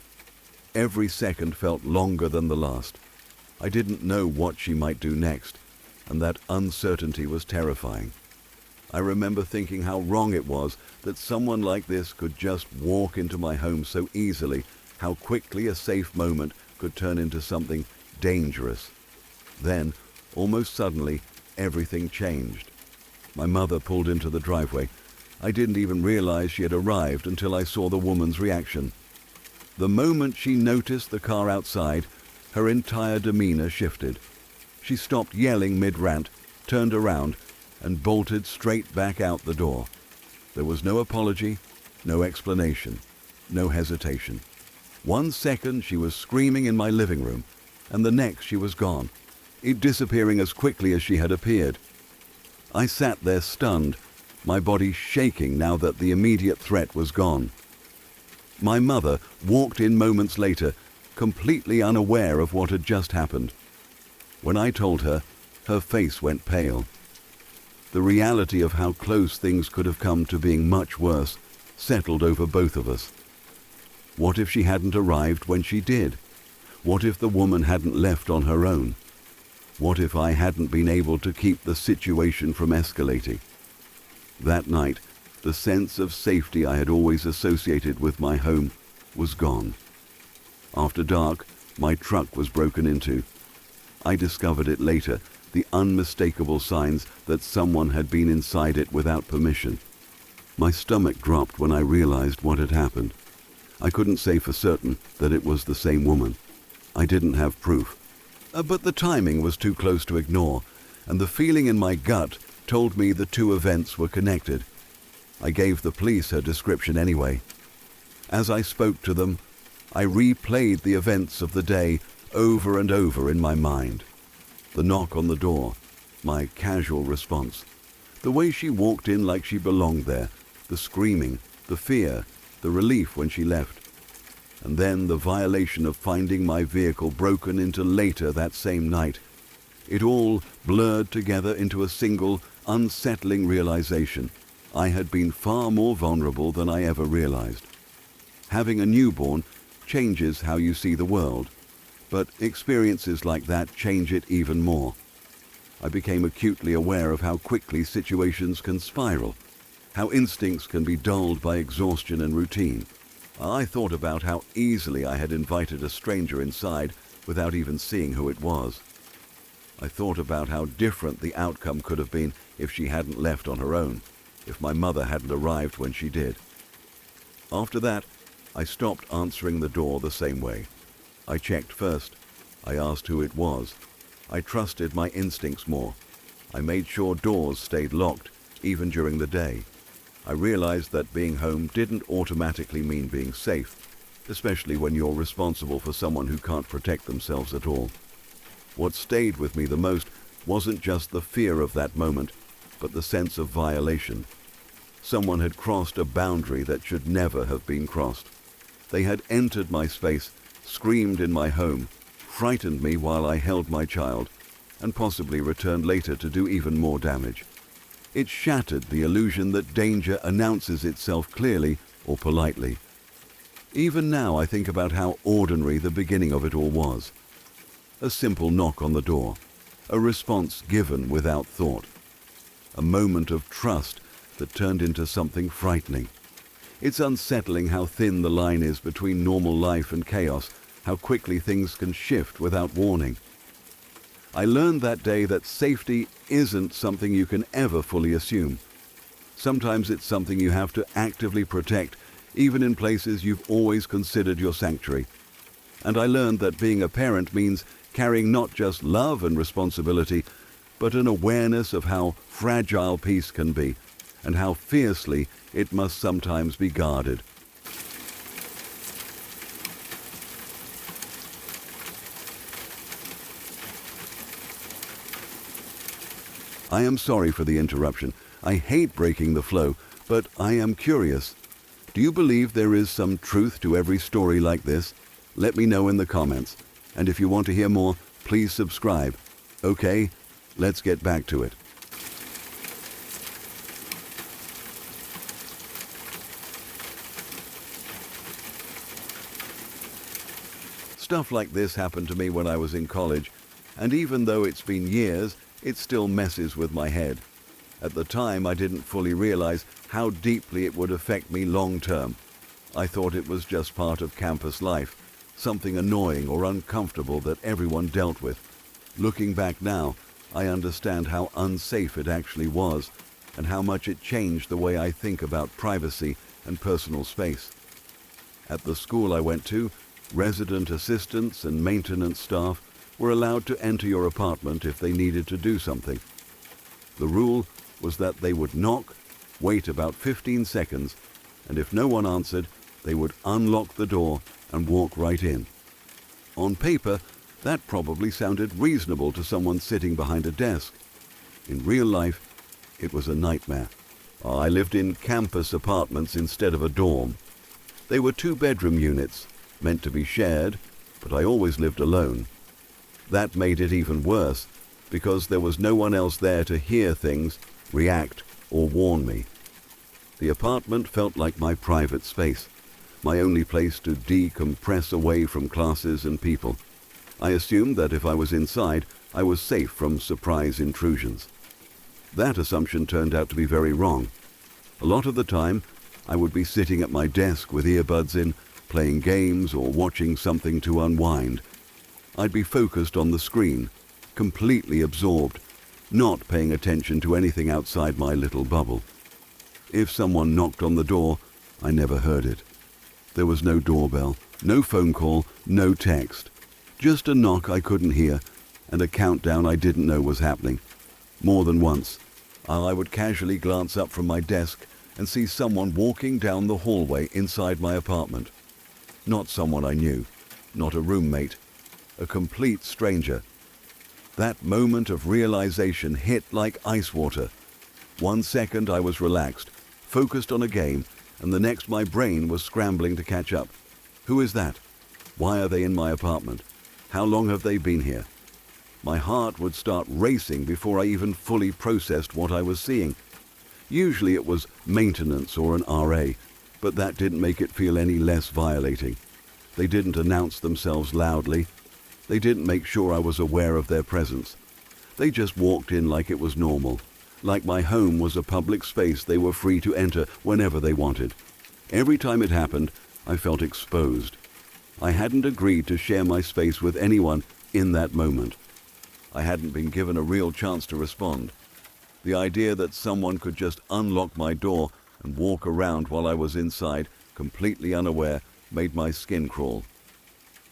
Every second felt longer than the last. I didn't know what she might do next, and that uncertainty was terrifying. I remember thinking how wrong it was that someone like this could just walk into my home so easily, how quickly a safe moment could turn into something dangerous. Then, almost suddenly, everything changed. My mother pulled into the driveway. I didn't even realize she had arrived until I saw the woman's reaction. The moment she noticed the car outside, her entire demeanor shifted. She stopped yelling mid-rant, turned around, and bolted straight back out the door. There was no apology, no explanation, no hesitation. 1 second she was screaming in my living room, and the next she was gone, disappearing as quickly as she had appeared. I sat there stunned, my body shaking now that the immediate threat was gone. My mother walked in moments later, completely unaware of what had just happened. When I told her, her face went pale. The reality of how close things could have come to being much worse settled over both of us. What if she hadn't arrived when she did? What if the woman hadn't left on her own? What if I hadn't been able to keep the situation from escalating? That night, the sense of safety I had always associated with my home was gone. After dark, my truck was broken into. I discovered it later, the unmistakable signs that someone had been inside it without permission. My stomach dropped when I realized what had happened. I couldn't say for certain that it was the same woman. I didn't have proof. But the timing was too close to ignore, and the feeling in my gut told me the two events were connected. I gave the police her description anyway. As I spoke to them, I replayed the events of the day over and over in my mind. The knock on the door, my casual response, the way she walked in like she belonged there, the screaming, the fear, the relief when she left, and then the violation of finding my vehicle broken into later that same night. It all blurred together into a single, unsettling realization. I had been far more vulnerable than I ever realized. Having a newborn changes how you see the world, but experiences like that change it even more. I became acutely aware of how quickly situations can spiral, how instincts can be dulled by exhaustion and routine. I thought about how easily I had invited a stranger inside without even seeing who it was. I thought about how different the outcome could have been if she hadn't left on her own, if my mother hadn't arrived when she did. After that, I stopped answering the door the same way. I checked first. I asked who it was. I trusted my instincts more. I made sure doors stayed locked, even during the day. I realized that being home didn't automatically mean being safe, especially when you're responsible for someone who can't protect themselves at all. What stayed with me the most wasn't just the fear of that moment, but the sense of violation. Someone had crossed a boundary that should never have been crossed. They had entered my space, screamed in my home, frightened me while I held my child, and possibly returned later to do even more damage. It shattered the illusion that danger announces itself clearly or politely. Even now I think about how ordinary the beginning of it all was. A simple knock on the door, a response given without thought, a moment of trust that turned into something frightening. It's unsettling how thin the line is between normal life and chaos, how quickly things can shift without warning. I learned that day that safety isn't something you can ever fully assume. Sometimes it's something you have to actively protect, even in places you've always considered your sanctuary. And I learned that being a parent means carrying not just love and responsibility, but an awareness of how fragile peace can be, and how fiercely it must sometimes be guarded. I am sorry for the interruption. I hate breaking the flow, but I am curious. Do you believe there is some truth to every story like this? Let me know in the comments. And if you want to hear more, please subscribe. Okay, let's get back to it. Stuff like this happened to me when I was in college, and even though it's been years, it still messes with my head. At the time, I didn't fully realize how deeply it would affect me long term. I thought it was just part of campus life, something annoying or uncomfortable that everyone dealt with. Looking back now, I understand how unsafe it actually was, and how much it changed the way I think about privacy and personal space. At the school I went to, resident assistants and maintenance staff were allowed to enter your apartment if they needed to do something. The rule was that they would knock, wait about 15 seconds, and if no one answered, they would unlock the door and walk right in. On paper, that probably sounded reasonable to someone sitting behind a desk. In real life, it was a nightmare. I lived in campus apartments instead of a dorm. They were 2-bedroom units, meant to be shared, but I always lived alone. That made it even worse, because there was no one else there to hear things, react, or warn me. The apartment felt like my private space, my only place to decompress away from classes and people. I assumed that if I was inside, I was safe from surprise intrusions. That assumption turned out to be very wrong. A lot of the time, I would be sitting at my desk with earbuds in, playing games or watching something to unwind. I'd be focused on the screen, completely absorbed, not paying attention to anything outside my little bubble. If someone knocked on the door, I never heard it. There was no doorbell, no phone call, no text. Just a knock I couldn't hear, and a countdown I didn't know was happening. More than once, I would casually glance up from my desk and see someone walking down the hallway inside my apartment. Not someone I knew, not a roommate, a complete stranger. That moment of realization hit like ice water. 1 second I was relaxed, focused on a game, and the next my brain was scrambling to catch up. Who is that? Why are they in my apartment? How long have they been here? My heart would start racing before I even fully processed what I was seeing. Usually it was maintenance or an RA, but that didn't make it feel any less violating. They didn't announce themselves loudly. They didn't make sure I was aware of their presence. They just walked in like it was normal, like my home was a public space they were free to enter whenever they wanted. Every time it happened, I felt exposed. I hadn't agreed to share my space with anyone in that moment. I hadn't been given a real chance to respond. The idea that someone could just unlock my door and walk around while I was inside, completely unaware, made my skin crawl.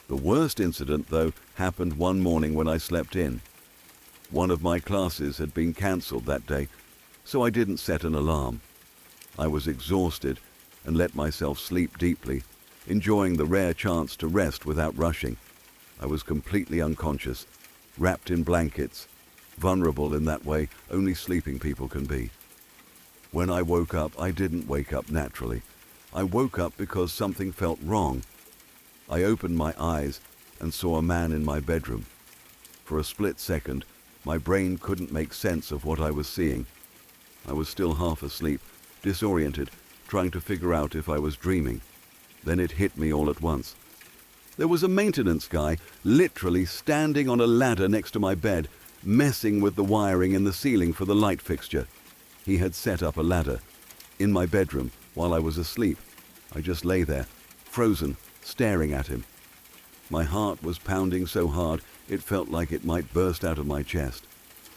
The worst incident, though, happened one morning when I slept in. One of my classes had been cancelled that day, so I didn't set an alarm. I was exhausted and let myself sleep deeply, enjoying the rare chance to rest without rushing. I was completely unconscious, wrapped in blankets, vulnerable in that way only sleeping people can be. When I woke up, I didn't wake up naturally. I woke up because something felt wrong. I opened my eyes and saw a man in my bedroom. For a split second, My brain couldn't make sense of what I was seeing. I was still half asleep, disoriented, trying to figure out if I was dreaming. Then it hit me all at once. There was a maintenance guy literally standing on a ladder next to my bed, messing with the wiring in the ceiling for the light fixture. He had set up a ladder in my bedroom while I was asleep. I just lay there, frozen, staring at him. My heart was pounding so hard it felt like it might burst out of my chest.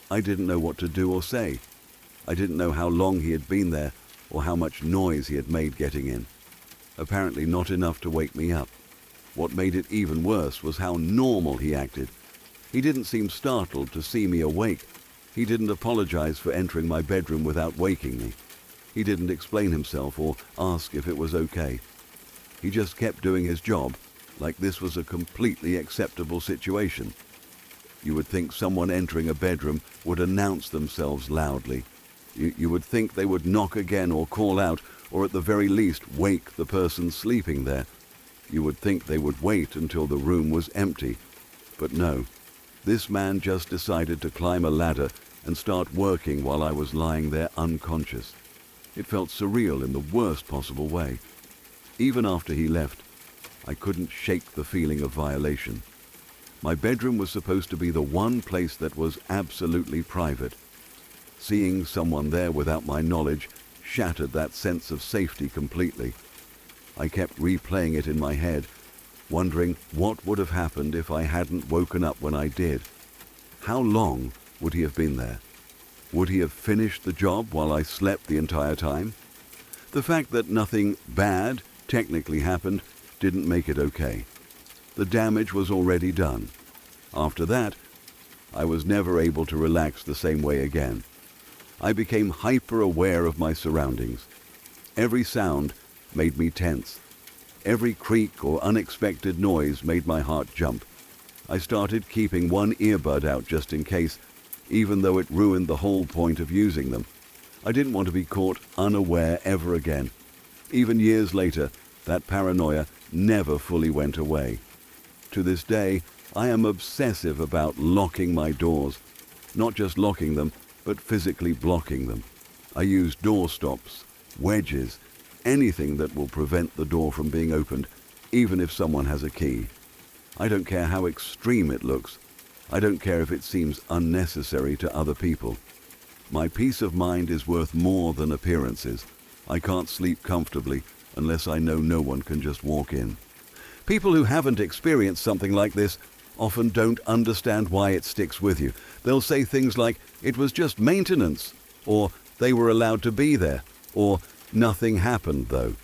I didn't know what to do or say. I didn't know how long he had been there or how much noise he had made getting in. Apparently not enough to wake me up. What made it even worse was how normal he acted. He didn't seem startled to see me awake. He didn't apologize for entering my bedroom without waking me. He didn't explain himself or ask if it was okay. He just kept doing his job, like this was a completely acceptable situation. You would think someone entering a bedroom would announce themselves loudly. You would think they would knock again or call out, or at the very least wake the person sleeping there. You would think they would wait until the room was empty. But no, this man just decided to climb a ladder and start working while I was lying there unconscious. It felt surreal in the worst possible way. Even after he left, I couldn't shake the feeling of violation. My bedroom was supposed to be the one place that was absolutely private. Seeing someone there without my knowledge shattered that sense of safety completely. I kept replaying it in my head, wondering what would have happened if I hadn't woken up when I did. How long would he have been there? Would he have finished the job while I slept the entire time? The fact that nothing bad technically happened didn't make it okay. The damage was already done. After that, I was never able to relax the same way again. I became hyper-aware of my surroundings. Every sound made me tense. Every creak or unexpected noise made my heart jump. I started keeping one earbud out just in case, even though it ruined the whole point of using them. I didn't want to be caught unaware ever again. Even years later, that paranoia never fully went away. To this day, I am obsessive about locking my doors. Not just locking them, but physically blocking them. I use door stops, wedges, anything that will prevent the door from being opened, even if someone has a key. I don't care how extreme it looks. I don't care if it seems unnecessary to other people. My peace of mind is worth more than appearances. I can't sleep comfortably unless I know no one can just walk in. People who haven't experienced something like this often don't understand why it sticks with you. They'll say things like, "It was just maintenance," or "They were allowed to be there," or "Nothing happened though."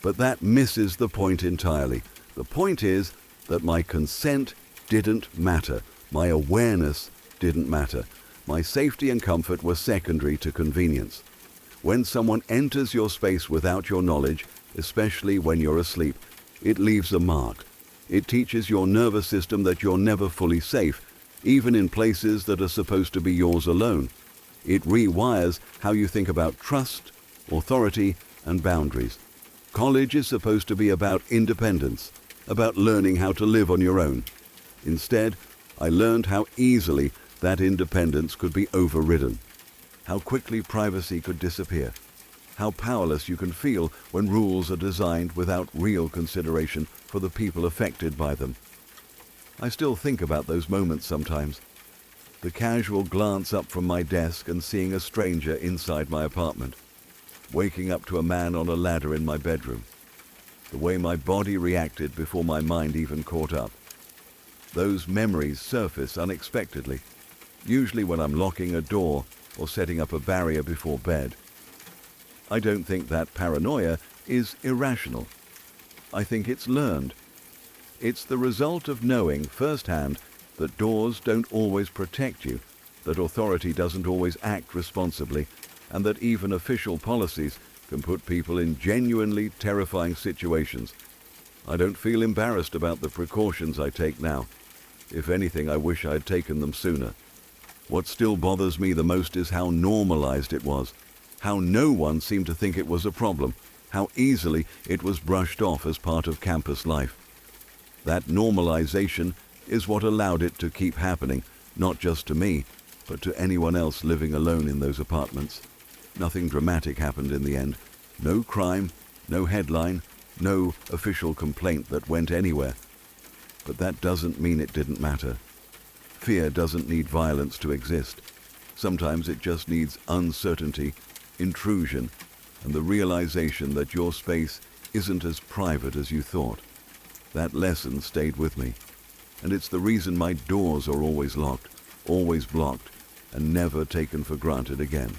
But that misses the point entirely. The point is that my consent didn't matter. My awareness didn't matter. My safety and comfort were secondary to convenience. When someone enters your space without your knowledge, especially when you're asleep, it leaves a mark. It teaches your nervous system that you're never fully safe, even in places that are supposed to be yours alone. It rewires how you think about trust, authority, and boundaries. College is supposed to be about independence, about learning how to live on your own. Instead, I learned how easily that independence could be overridden, how quickly privacy could disappear, how powerless you can feel when rules are designed without real consideration for the people affected by them. I still think about those moments sometimes. The casual glance up from my desk and seeing a stranger inside my apartment, waking up to a man on a ladder in my bedroom, the way my body reacted before my mind even caught up. Those memories surface unexpectedly, usually when I'm locking a door or setting up a barrier before bed. I don't think that paranoia is irrational. I think it's learned. It's the result of knowing firsthand that doors don't always protect you, that authority doesn't always act responsibly, and that even official policies can put people in genuinely terrifying situations. I don't feel embarrassed about the precautions I take now. If anything, I wish I had taken them sooner. What still bothers me the most is how normalized it was, how no one seemed to think it was a problem, how easily it was brushed off as part of campus life. That normalization is what allowed it to keep happening, not just to me, But to anyone else living alone in those apartments, nothing dramatic happened in the end. No crime, no headline, no official complaint that went anywhere. But that doesn't mean it didn't matter. Fear doesn't need violence to exist. Sometimes it just needs uncertainty, intrusion, and the realization that your space isn't as private as you thought. That lesson stayed with me, and it's the reason my doors are always locked, always blocked, and never taken for granted again.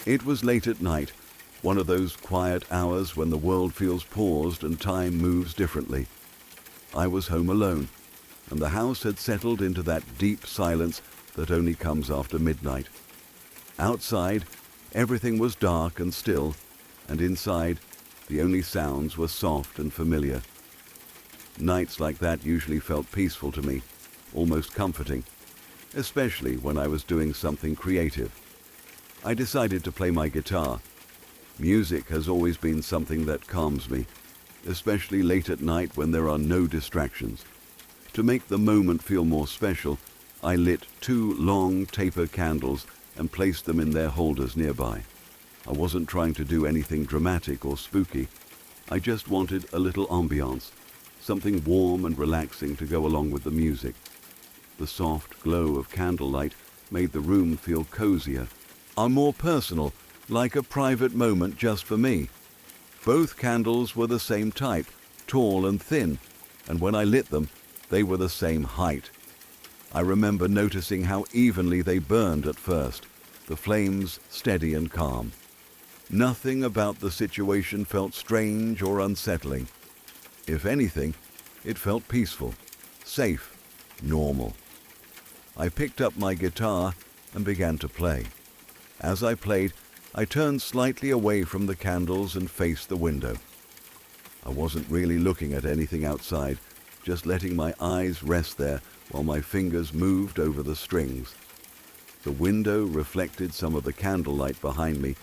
It was late at night, one of those quiet hours when the world feels paused and time moves differently. I was home alone, and the house had settled into that deep silence that only comes after midnight. Outside, everything was dark and still, and inside, the only sounds were soft and familiar. Nights like that usually felt peaceful to me, almost comforting, especially when I was doing something creative. I decided to play my guitar. Music has always been something that calms me, especially late at night when there are no distractions. To make the moment feel more special, I lit 2 long taper candles and placed them in their holders nearby. I wasn't trying to do anything dramatic or spooky. I just wanted a little ambiance, something warm and relaxing to go along with the music. The soft glow of candlelight made the room feel cozier, and more personal, like a private moment just for me. Both candles were the same type, tall and thin, and when I lit them, they were the same height. I remember noticing how evenly they burned at first, the flames steady and calm. Nothing about the situation felt strange or unsettling. If anything, it felt peaceful, safe, normal. I picked up my guitar and began to play. As I played, I turned slightly away from the candles and faced the window. I wasn't really looking at anything outside, just letting my eyes rest there while my fingers moved over the strings. The window reflected some of the candlelight behind me,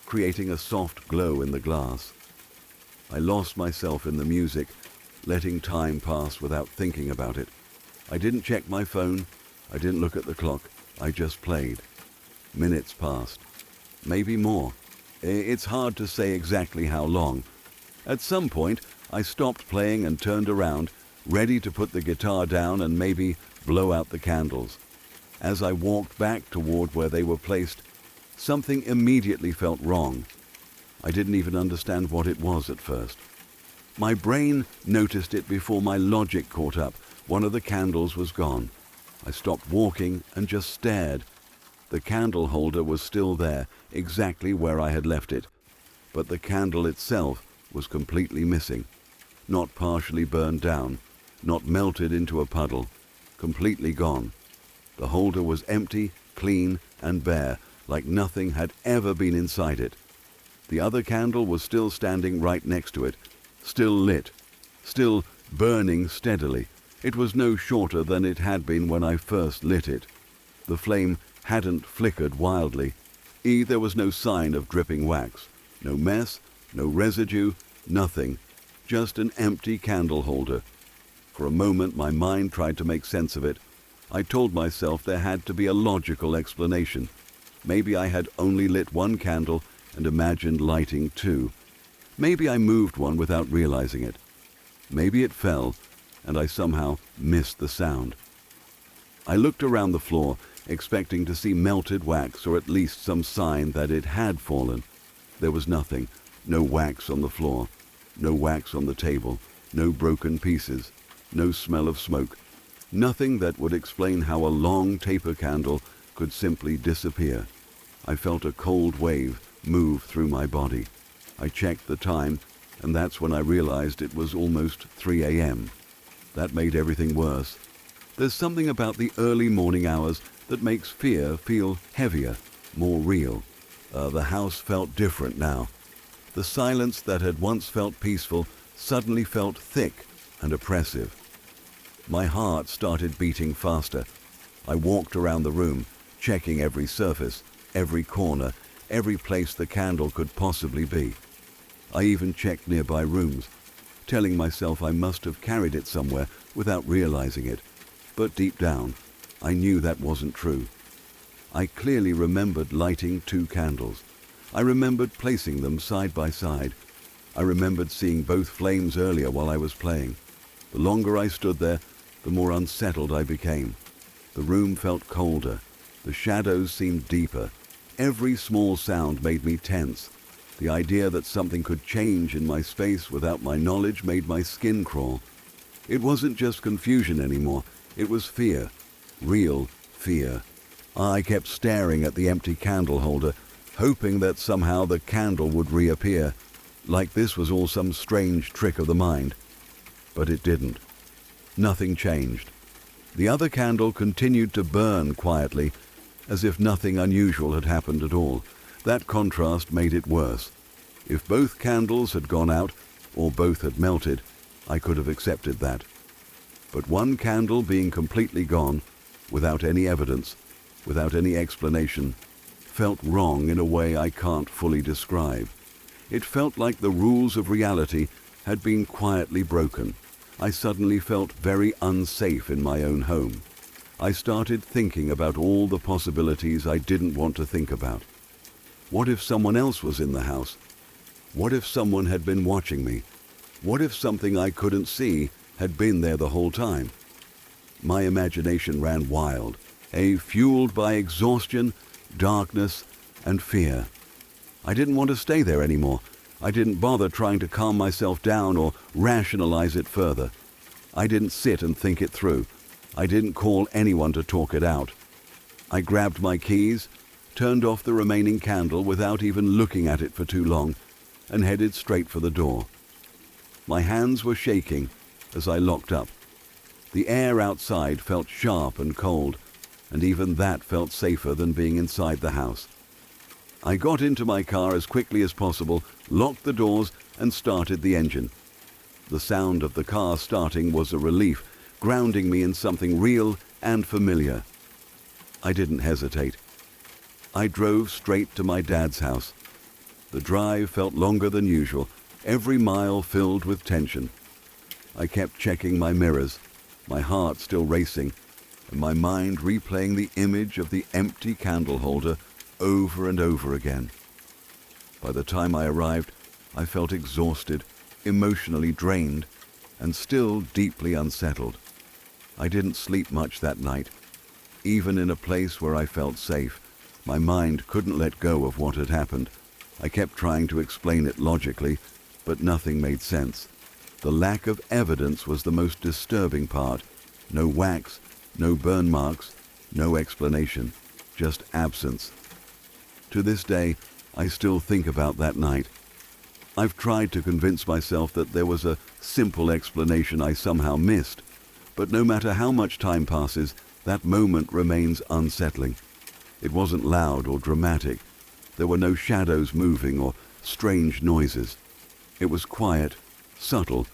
creating a soft glow in the glass. I lost myself in the music, letting time pass without thinking about it. I didn't check my phone, I didn't look at the clock, I just played. Minutes passed, maybe more. It's hard to say exactly how long. At some point, I stopped playing and turned around, ready to put the guitar down and maybe blow out the candles. As I walked back toward where they were placed, something immediately felt wrong. I didn't even understand what it was at first. My brain noticed it before my logic caught up. One of the candles was gone. I stopped walking and just stared. The candle holder was still there, exactly where I had left it, but the candle itself was completely missing. Not partially burned down, not melted into a puddle, completely gone. The holder was empty, clean, and bare, like nothing had ever been inside it. The other candle was still standing right next to it, still lit, still burning steadily. It was no shorter than it had been when I first lit it. The flame hadn't flickered wildly. There was no sign of dripping wax, no mess, no residue, nothing, just an empty candle holder. For a moment my mind tried to make sense of it. I told myself there had to be a logical explanation. Maybe I had only lit 1 candle and imagined lighting 2. Maybe I moved one without realizing it. Maybe it fell, and I somehow missed the sound. I looked around the floor, expecting to see melted wax or at least some sign that it had fallen. There was nothing. No wax on the floor, no wax on the table, no broken pieces, no smell of smoke. Nothing that would explain how a long taper candle could simply disappear. I felt a cold wave move through my body. I checked the time, and that's when I realized it was almost 3 a.m. That made everything worse. There's something about the early morning hours that makes fear feel heavier, more real. The house felt different now. The silence that had once felt peaceful suddenly felt thick and oppressive. My heart started beating faster. I walked around the room, checking every surface, every corner, every place the candle could possibly be. I even checked nearby rooms, telling myself I must have carried it somewhere without realizing it. But deep down, I knew that wasn't true. I clearly remembered lighting 2 candles. I remembered placing them side by side. I remembered seeing both flames earlier while I was playing. The longer I stood there, the more unsettled I became. The room felt colder. The shadows seemed deeper. Every small sound made me tense. The idea that something could change in my space without my knowledge made my skin crawl. It wasn't just confusion anymore. It was fear. Real fear. I kept staring at the empty candle holder, hoping that somehow the candle would reappear, like this was all some strange trick of the mind. But it didn't. Nothing changed. The other candle continued to burn quietly, as if nothing unusual had happened at all. That contrast made it worse. If both candles had gone out, or both had melted, I could have accepted that. But one candle being completely gone, without any evidence, without any explanation, felt wrong in a way I can't fully describe. It felt like the rules of reality had been quietly broken. I suddenly felt very unsafe in my own home. I started thinking about all the possibilities I didn't want to think about. What if someone else was in the house? What if someone had been watching me? What if something I couldn't see had been there the whole time? My imagination ran wild, fueled by exhaustion, darkness, and fear. I didn't want to stay there anymore. I didn't bother trying to calm myself down or rationalize it further. I didn't sit and think it through. I didn't call anyone to talk it out. I grabbed my keys, turned off the remaining candle without even looking at it for too long, and headed straight for the door. My hands were shaking as I locked up. The air outside felt sharp and cold, and even that felt safer than being inside the house. I got into my car as quickly as possible, locked the doors, and started the engine. The sound of the car starting was a relief, grounding me in something real and familiar. I didn't hesitate. I drove straight to my dad's house. The drive felt longer than usual, every mile filled with tension. I kept checking my mirrors, my heart still racing, and my mind replaying the image of the empty candle holder over and over again. By the time I arrived, I felt exhausted, emotionally drained, and still deeply unsettled. I didn't sleep much that night. Even in a place where I felt safe, my mind couldn't let go of what had happened. I kept trying to explain it logically, but nothing made sense. The lack of evidence was the most disturbing part. No wax, no burn marks, no explanation, just absence. To this day, I still think about that night. I've tried to convince myself that there was a simple explanation I somehow missed, but no matter how much time passes, that moment remains unsettling. It wasn't loud or dramatic. There were no shadows moving or strange noises. It was quiet, subtle,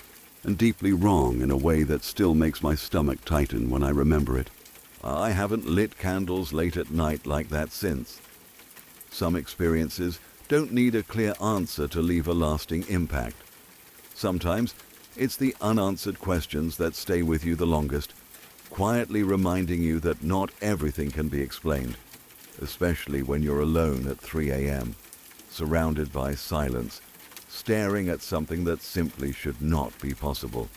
and deeply wrong in a way that still makes my stomach tighten when I remember it. I haven't lit candles late at night like that since. Some experiences don't need a clear answer to leave a lasting impact. Sometimes it's the unanswered questions that stay with you the longest, quietly reminding you that not everything can be explained, especially when you're alone at 3 a.m., surrounded by silence, staring at something that simply should not be possible.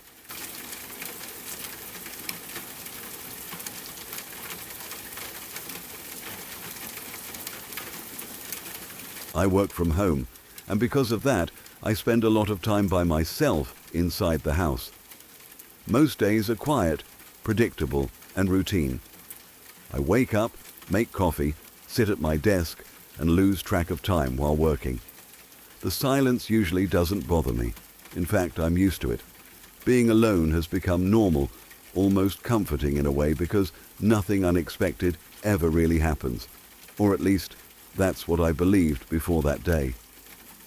I work from home, and because of that, I spend a lot of time by myself inside the house. Most days are quiet, predictable, and routine. I wake up, make coffee, sit at my desk, and lose track of time while working. The silence usually doesn't bother me. In fact, I'm used to it. Being alone has become normal, almost comforting in a way, because nothing unexpected ever really happens. Or at least, that's what I believed before that day.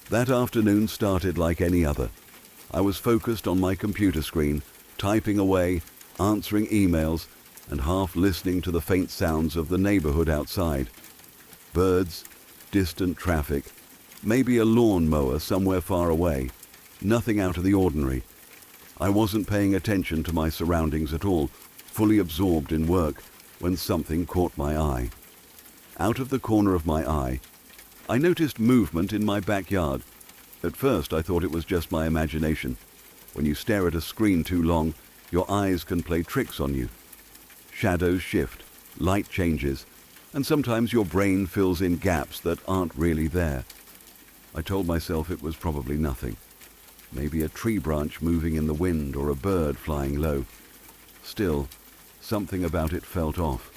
That afternoon started like any other. I was focused on my computer screen, typing away, answering emails, and half listening to the faint sounds of the neighborhood outside. Birds, distant traffic, Maybe a lawn mower somewhere far away. Nothing out of the ordinary. I wasn't paying attention to my surroundings at all, fully absorbed in work, when something caught my eye. Out of the corner of my eye, I noticed movement in my backyard. At first, I thought it was just my imagination. When you stare at a screen too long, your eyes can play tricks on you. Shadows shift, light changes, and sometimes your brain fills in gaps that aren't really there. I told myself it was probably nothing. Maybe a tree branch moving in the wind or a bird flying low. Still, something about it felt off.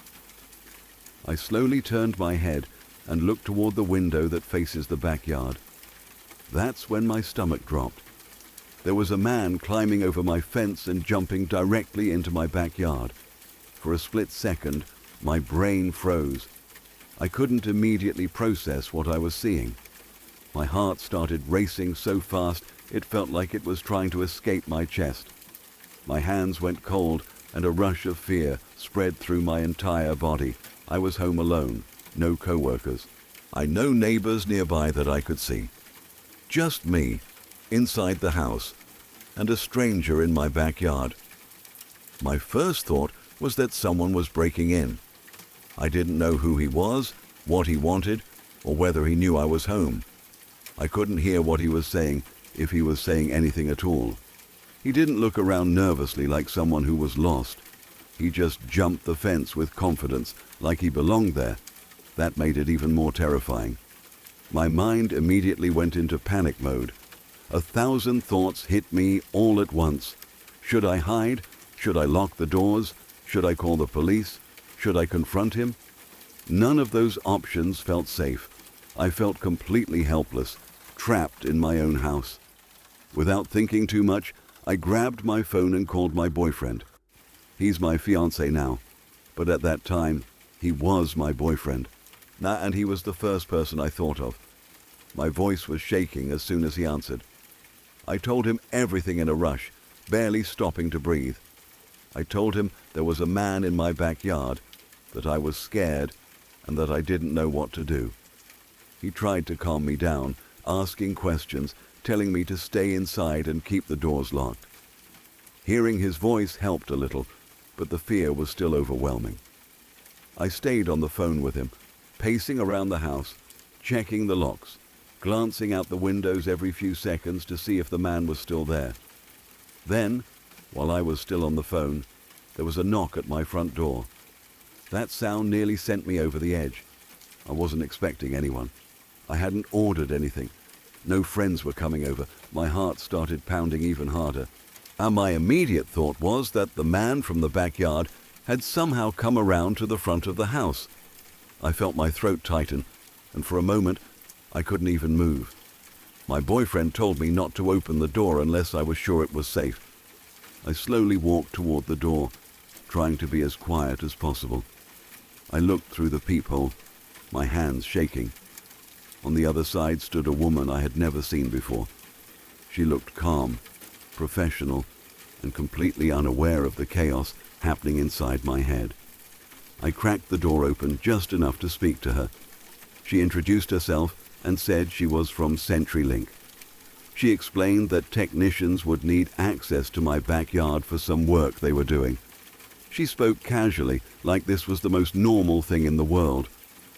I slowly turned my head and looked toward the window that faces the backyard. That's when my stomach dropped. There was a man climbing over my fence and jumping directly into my backyard. For a split second, my brain froze. I couldn't immediately process what I was seeing. My heart started racing so fast it felt like it was trying to escape my chest. My hands went cold and a rush of fear spread through my entire body. I was home alone, no co-workers. No neighbors nearby that I could see. Just me, inside the house, and a stranger in my backyard. My first thought was that someone was breaking in. I didn't know who he was, what he wanted, or whether he knew I was home. I couldn't hear what he was saying, if he was saying anything at all. He didn't look around nervously like someone who was lost. He just jumped the fence with confidence, like he belonged there. That made it even more terrifying. My mind immediately went into panic mode. 1,000 thoughts hit me all at once. Should I hide? Should I lock the doors? Should I call the police? Should I confront him? None of those options felt safe. I felt completely helpless, trapped in my own house. Without thinking too much, I grabbed my phone and called my boyfriend. He's my fiancé now, but at that time, he was my boyfriend. And he was the first person I thought of. My voice was shaking as soon as he answered. I told him everything in a rush, barely stopping to breathe. I told him there was a man in my backyard, that I was scared, and that I didn't know what to do. He tried to calm me down, asking questions, telling me to stay inside and keep the doors locked. Hearing his voice helped a little, but the fear was still overwhelming. I stayed on the phone with him, pacing around the house, checking the locks, glancing out the windows every few seconds to see if the man was still there. Then, while I was still on the phone, there was a knock at my front door. That sound nearly sent me over the edge. I wasn't expecting anyone. I hadn't ordered anything. No friends were coming over. My heart started pounding even harder. And my immediate thought was that the man from the backyard had somehow come around to the front of the house. I felt my throat tighten, and for a moment, I couldn't even move. My boyfriend told me not to open the door unless I was sure it was safe. I slowly walked toward the door, trying to be as quiet as possible. I looked through the peephole, my hands shaking. On the other side stood a woman I had never seen before. She looked calm, professional, and completely unaware of the chaos happening inside my head. I cracked the door open just enough to speak to her. She introduced herself and said she was from CenturyLink. She explained that technicians would need access to my backyard for some work they were doing. She spoke casually, like this was the most normal thing in the world.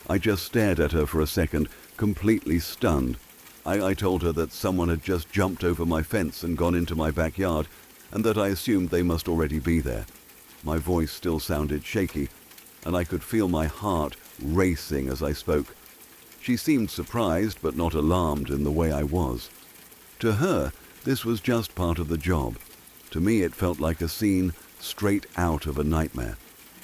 I just stared at her for a second, completely stunned. I told her that someone had just jumped over my fence and gone into my backyard, and that I assumed they must already be there. My voice still sounded shaky, and I could feel my heart racing as I spoke. She seemed surprised but not alarmed in the way I was. To her, this was just part of the job. To me, it felt like a scene straight out of a nightmare.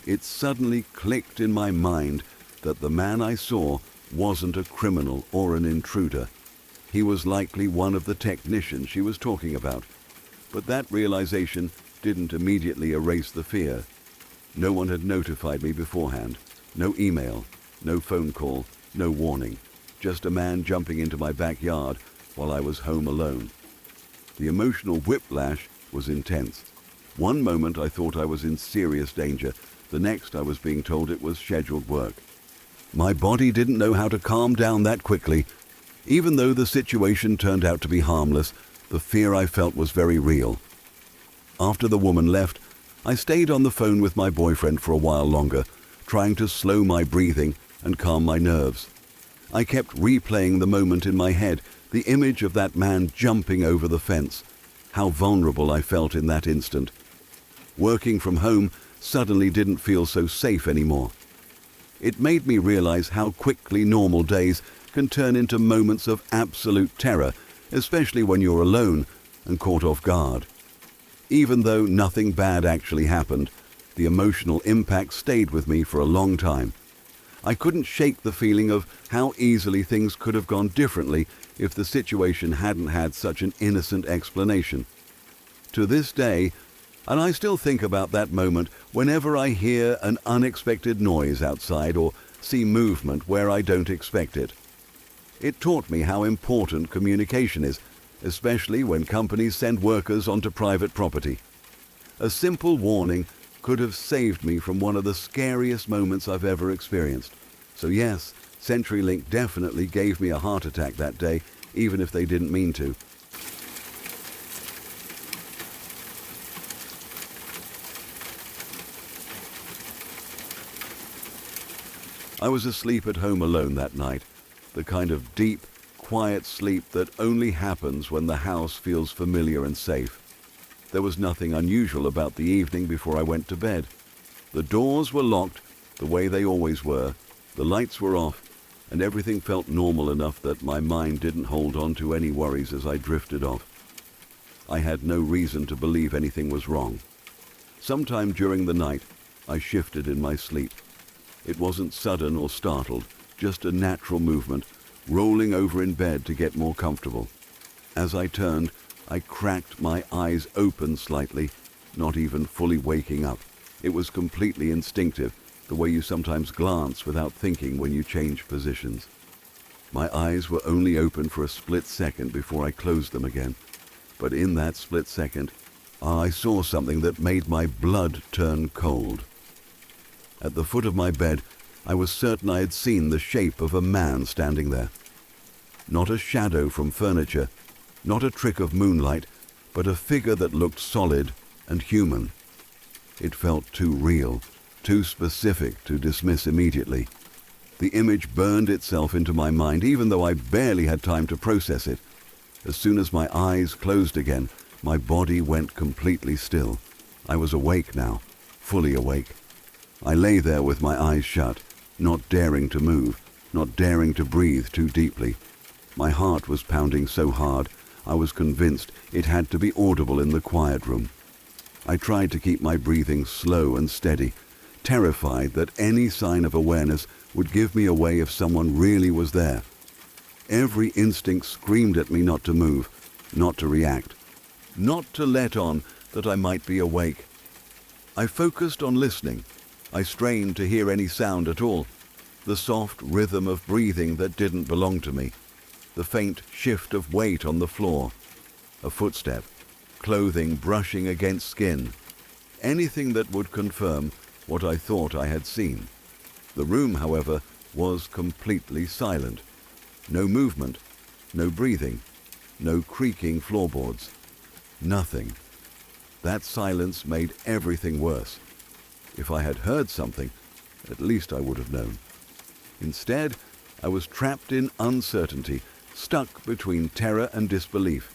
It suddenly clicked in my mind that the man I saw wasn't a criminal or an intruder. He was likely one of the technicians she was talking about. But that realization didn't immediately erase the fear. No one had notified me beforehand. No email, no phone call, no warning. Just a man jumping into my backyard while I was home alone. The emotional whiplash was intense. One moment I thought I was in serious danger. The next I was being told it was scheduled work. My body didn't know how to calm down that quickly. Even though the situation turned out to be harmless, the fear I felt was very real. After the woman left, I stayed on the phone with my boyfriend for a while longer, trying to slow my breathing and calm my nerves. I kept replaying the moment in my head, the image of that man jumping over the fence. How vulnerable I felt in that instant. Working from home suddenly didn't feel so safe anymore. It made me realize how quickly normal days can turn into moments of absolute terror, especially when you're alone and caught off guard. Even though nothing bad actually happened, the emotional impact stayed with me for a long time. I couldn't shake the feeling of how easily things could have gone differently if the situation hadn't had such an innocent explanation. To this day, and I still think about that moment whenever I hear an unexpected noise outside or see movement where I don't expect it. It taught me how important communication is, especially when companies send workers onto private property. A simple warning could have saved me from one of the scariest moments I've ever experienced. So yes, CenturyLink definitely gave me a heart attack that day, even if they didn't mean to. I was asleep at home alone that night, the kind of deep, quiet sleep that only happens when the house feels familiar and safe. There was nothing unusual about the evening before I went to bed. The doors were locked the way they always were, the lights were off, and everything felt normal enough that my mind didn't hold on to any worries as I drifted off. I had no reason to believe anything was wrong. Sometime during the night, I shifted in my sleep. It wasn't sudden or startled, just a natural movement, rolling over in bed to get more comfortable. As I turned, I cracked my eyes open slightly, not even fully waking up. It was completely instinctive, the way you sometimes glance without thinking when you change positions. My eyes were only open for a split second before I closed them again. But in that split second, I saw something that made my blood turn cold. At the foot of my bed, I was certain I had seen the shape of a man standing there. Not a shadow from furniture, not a trick of moonlight, but a figure that looked solid and human. It felt too real, too specific to dismiss immediately. The image burned itself into my mind, even though I barely had time to process it. As soon as my eyes closed again, my body went completely still. I was awake now, fully awake. I lay there with my eyes shut, not daring to move, not daring to breathe too deeply. My heart was pounding so hard, I was convinced it had to be audible in the quiet room. I tried to keep my breathing slow and steady, terrified that any sign of awareness would give me away if someone really was there. Every instinct screamed at me not to move, not to react, not to let on that I might be awake. I focused on listening. I strained to hear any sound at all, the soft rhythm of breathing that didn't belong to me, the faint shift of weight on the floor, a footstep, clothing brushing against skin, anything that would confirm what I thought I had seen. The room, however, was completely silent. No movement, no breathing, no creaking floorboards, nothing. That silence made everything worse. If I had heard something, at least I would have known. Instead, I was trapped in uncertainty, stuck between terror and disbelief.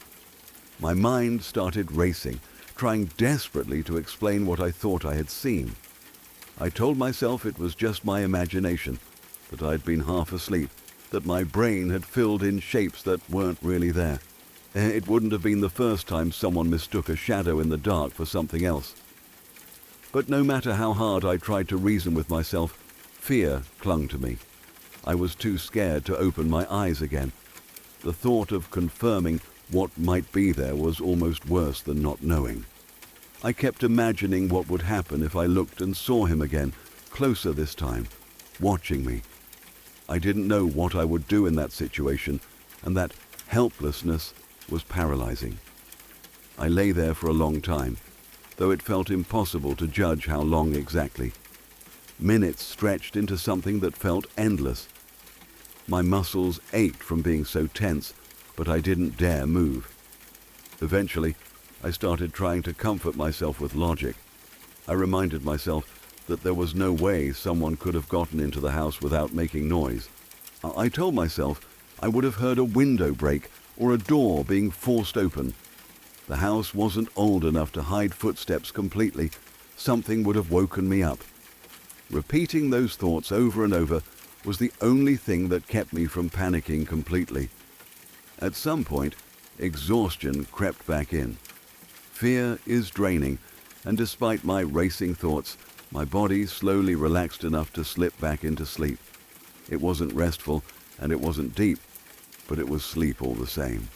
My mind started racing, trying desperately to explain what I thought I had seen. I told myself it was just my imagination, that I'd been half asleep, that my brain had filled in shapes that weren't really there. It wouldn't have been the first time someone mistook a shadow in the dark for something else. But no matter how hard I tried to reason with myself, fear clung to me. I was too scared to open my eyes again. The thought of confirming what might be there was almost worse than not knowing. I kept imagining what would happen if I looked and saw him again, closer this time, watching me. I didn't know what I would do in that situation, and that helplessness was paralyzing. I lay there for a long time, though it felt impossible to judge how long exactly. Minutes stretched into something that felt endless. My muscles ached from being so tense, but I didn't dare move. Eventually, I started trying to comfort myself with logic. I reminded myself that there was no way someone could have gotten into the house without making noise. I told myself I would have heard a window break or a door being forced open. The house wasn't old enough to hide footsteps completely. Something would have woken me up. Repeating those thoughts over and over was the only thing that kept me from panicking completely. At some point, exhaustion crept back in. Fear is draining, and despite my racing thoughts, my body slowly relaxed enough to slip back into sleep. It wasn't restful, and it wasn't deep, but it was sleep all the same.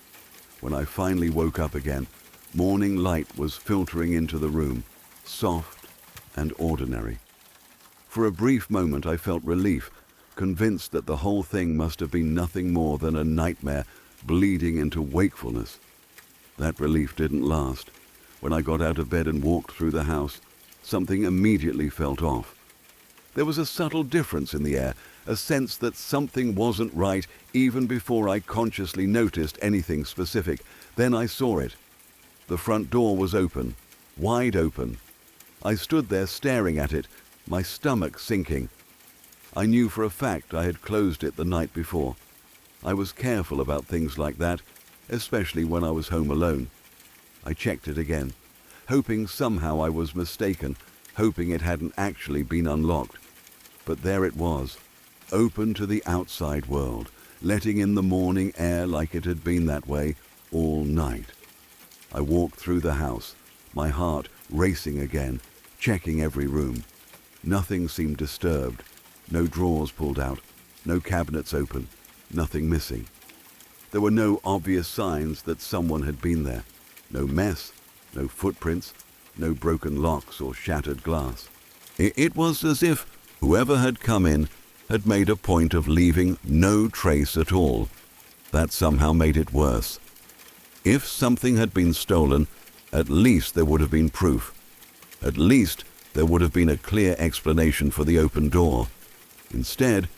When I finally woke up again, morning light was filtering into the room, soft and ordinary. For a brief moment I felt relief, convinced that the whole thing must have been nothing more than a nightmare bleeding into wakefulness. That relief didn't last. When I got out of bed and walked through the house, something immediately felt off. There was a subtle difference in the air, a sense that something wasn't right even before I consciously noticed anything specific. Then I saw it. The front door was open, wide open. I stood there staring at it, my stomach sinking. I knew for a fact I had closed it the night before. I was careful about things like that, especially when I was home alone. I checked it again, hoping somehow I was mistaken, hoping it hadn't actually been unlocked. But there it was, open to the outside world, letting in the morning air like it had been that way all night. I walked through the house, my heart racing again, checking every room. Nothing seemed disturbed, no drawers pulled out, no cabinets open, nothing missing. There were no obvious signs that someone had been there, no mess, no footprints, no broken locks or shattered glass. It was as if whoever had come in had made a point of leaving no trace at all. That somehow made it worse. If something had been stolen, at least there would have been proof. At least there would have been a clear explanation for the open door. Instead,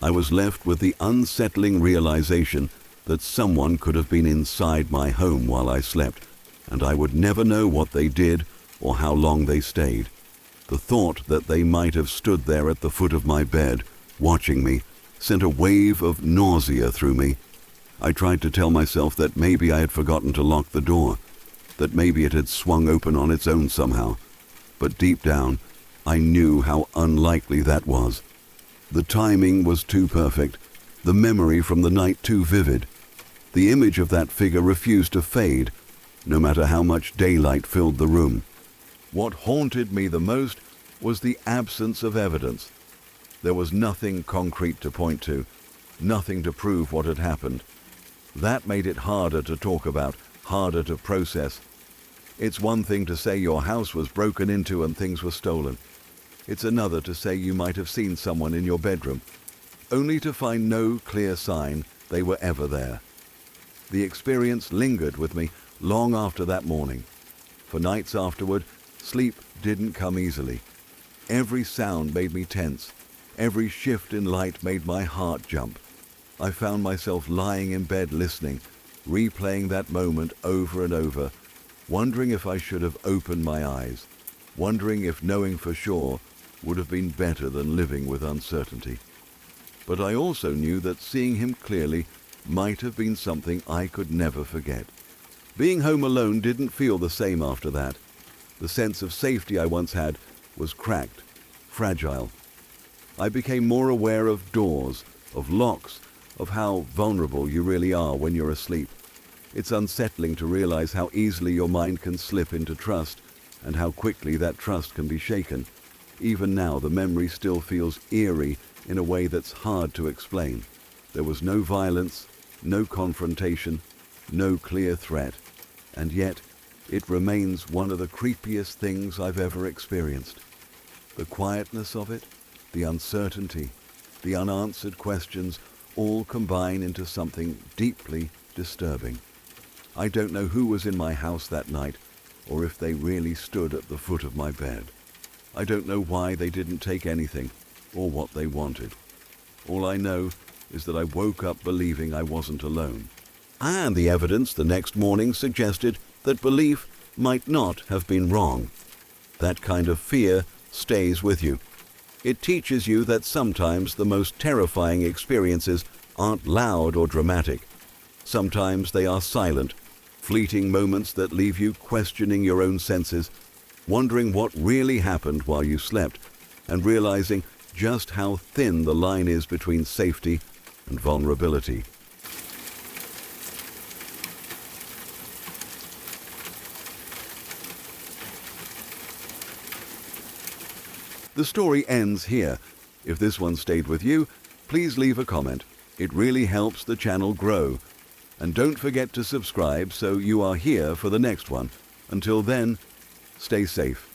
I was left with the unsettling realization that someone could have been inside my home while I slept, and I would never know what they did or how long they stayed. The thought that they might have stood there at the foot of my bed, watching me, sent a wave of nausea through me. I tried to tell myself that maybe I had forgotten to lock the door, that maybe it had swung open on its own somehow. But deep down, I knew how unlikely that was. The timing was too perfect, the memory from the night too vivid. The image of that figure refused to fade, no matter how much daylight filled the room. What haunted me the most was the absence of evidence. There was nothing concrete to point to, nothing to prove what had happened. That made it harder to talk about, harder to process. It's one thing to say your house was broken into and things were stolen. It's another to say you might have seen someone in your bedroom, only to find no clear sign they were ever there. The experience lingered with me long after that morning. For nights afterward, sleep didn't come easily. Every sound made me tense. Every shift in light made my heart jump. I found myself lying in bed listening, replaying that moment over and over, wondering if I should have opened my eyes, wondering if knowing for sure would have been better than living with uncertainty. But I also knew that seeing him clearly might have been something I could never forget. Being home alone didn't feel the same after that. The sense of safety I once had was cracked, fragile. I became more aware of doors, of locks, of how vulnerable you really are when you're asleep. It's unsettling to realize how easily your mind can slip into trust and how quickly that trust can be shaken. Even now, the memory still feels eerie in a way that's hard to explain. There was no violence, no confrontation, no clear threat, and yet it remains one of the creepiest things I've ever experienced. The quietness of it, the uncertainty, the unanswered questions all combine into something deeply disturbing. I don't know who was in my house that night, or if they really stood at the foot of my bed. I don't know why they didn't take anything, or what they wanted. All I know is that I woke up believing I wasn't alone. And the evidence the next morning suggested that belief might not have been wrong. That kind of fear stays with you. It teaches you that sometimes the most terrifying experiences aren't loud or dramatic. Sometimes they are silent, fleeting moments that leave you questioning your own senses, wondering what really happened while you slept, and realizing just how thin the line is between safety and vulnerability. The story ends here. If this one stayed with you, please leave a comment. It really helps the channel grow. And don't forget to subscribe so you are here for the next one. Until then, stay safe.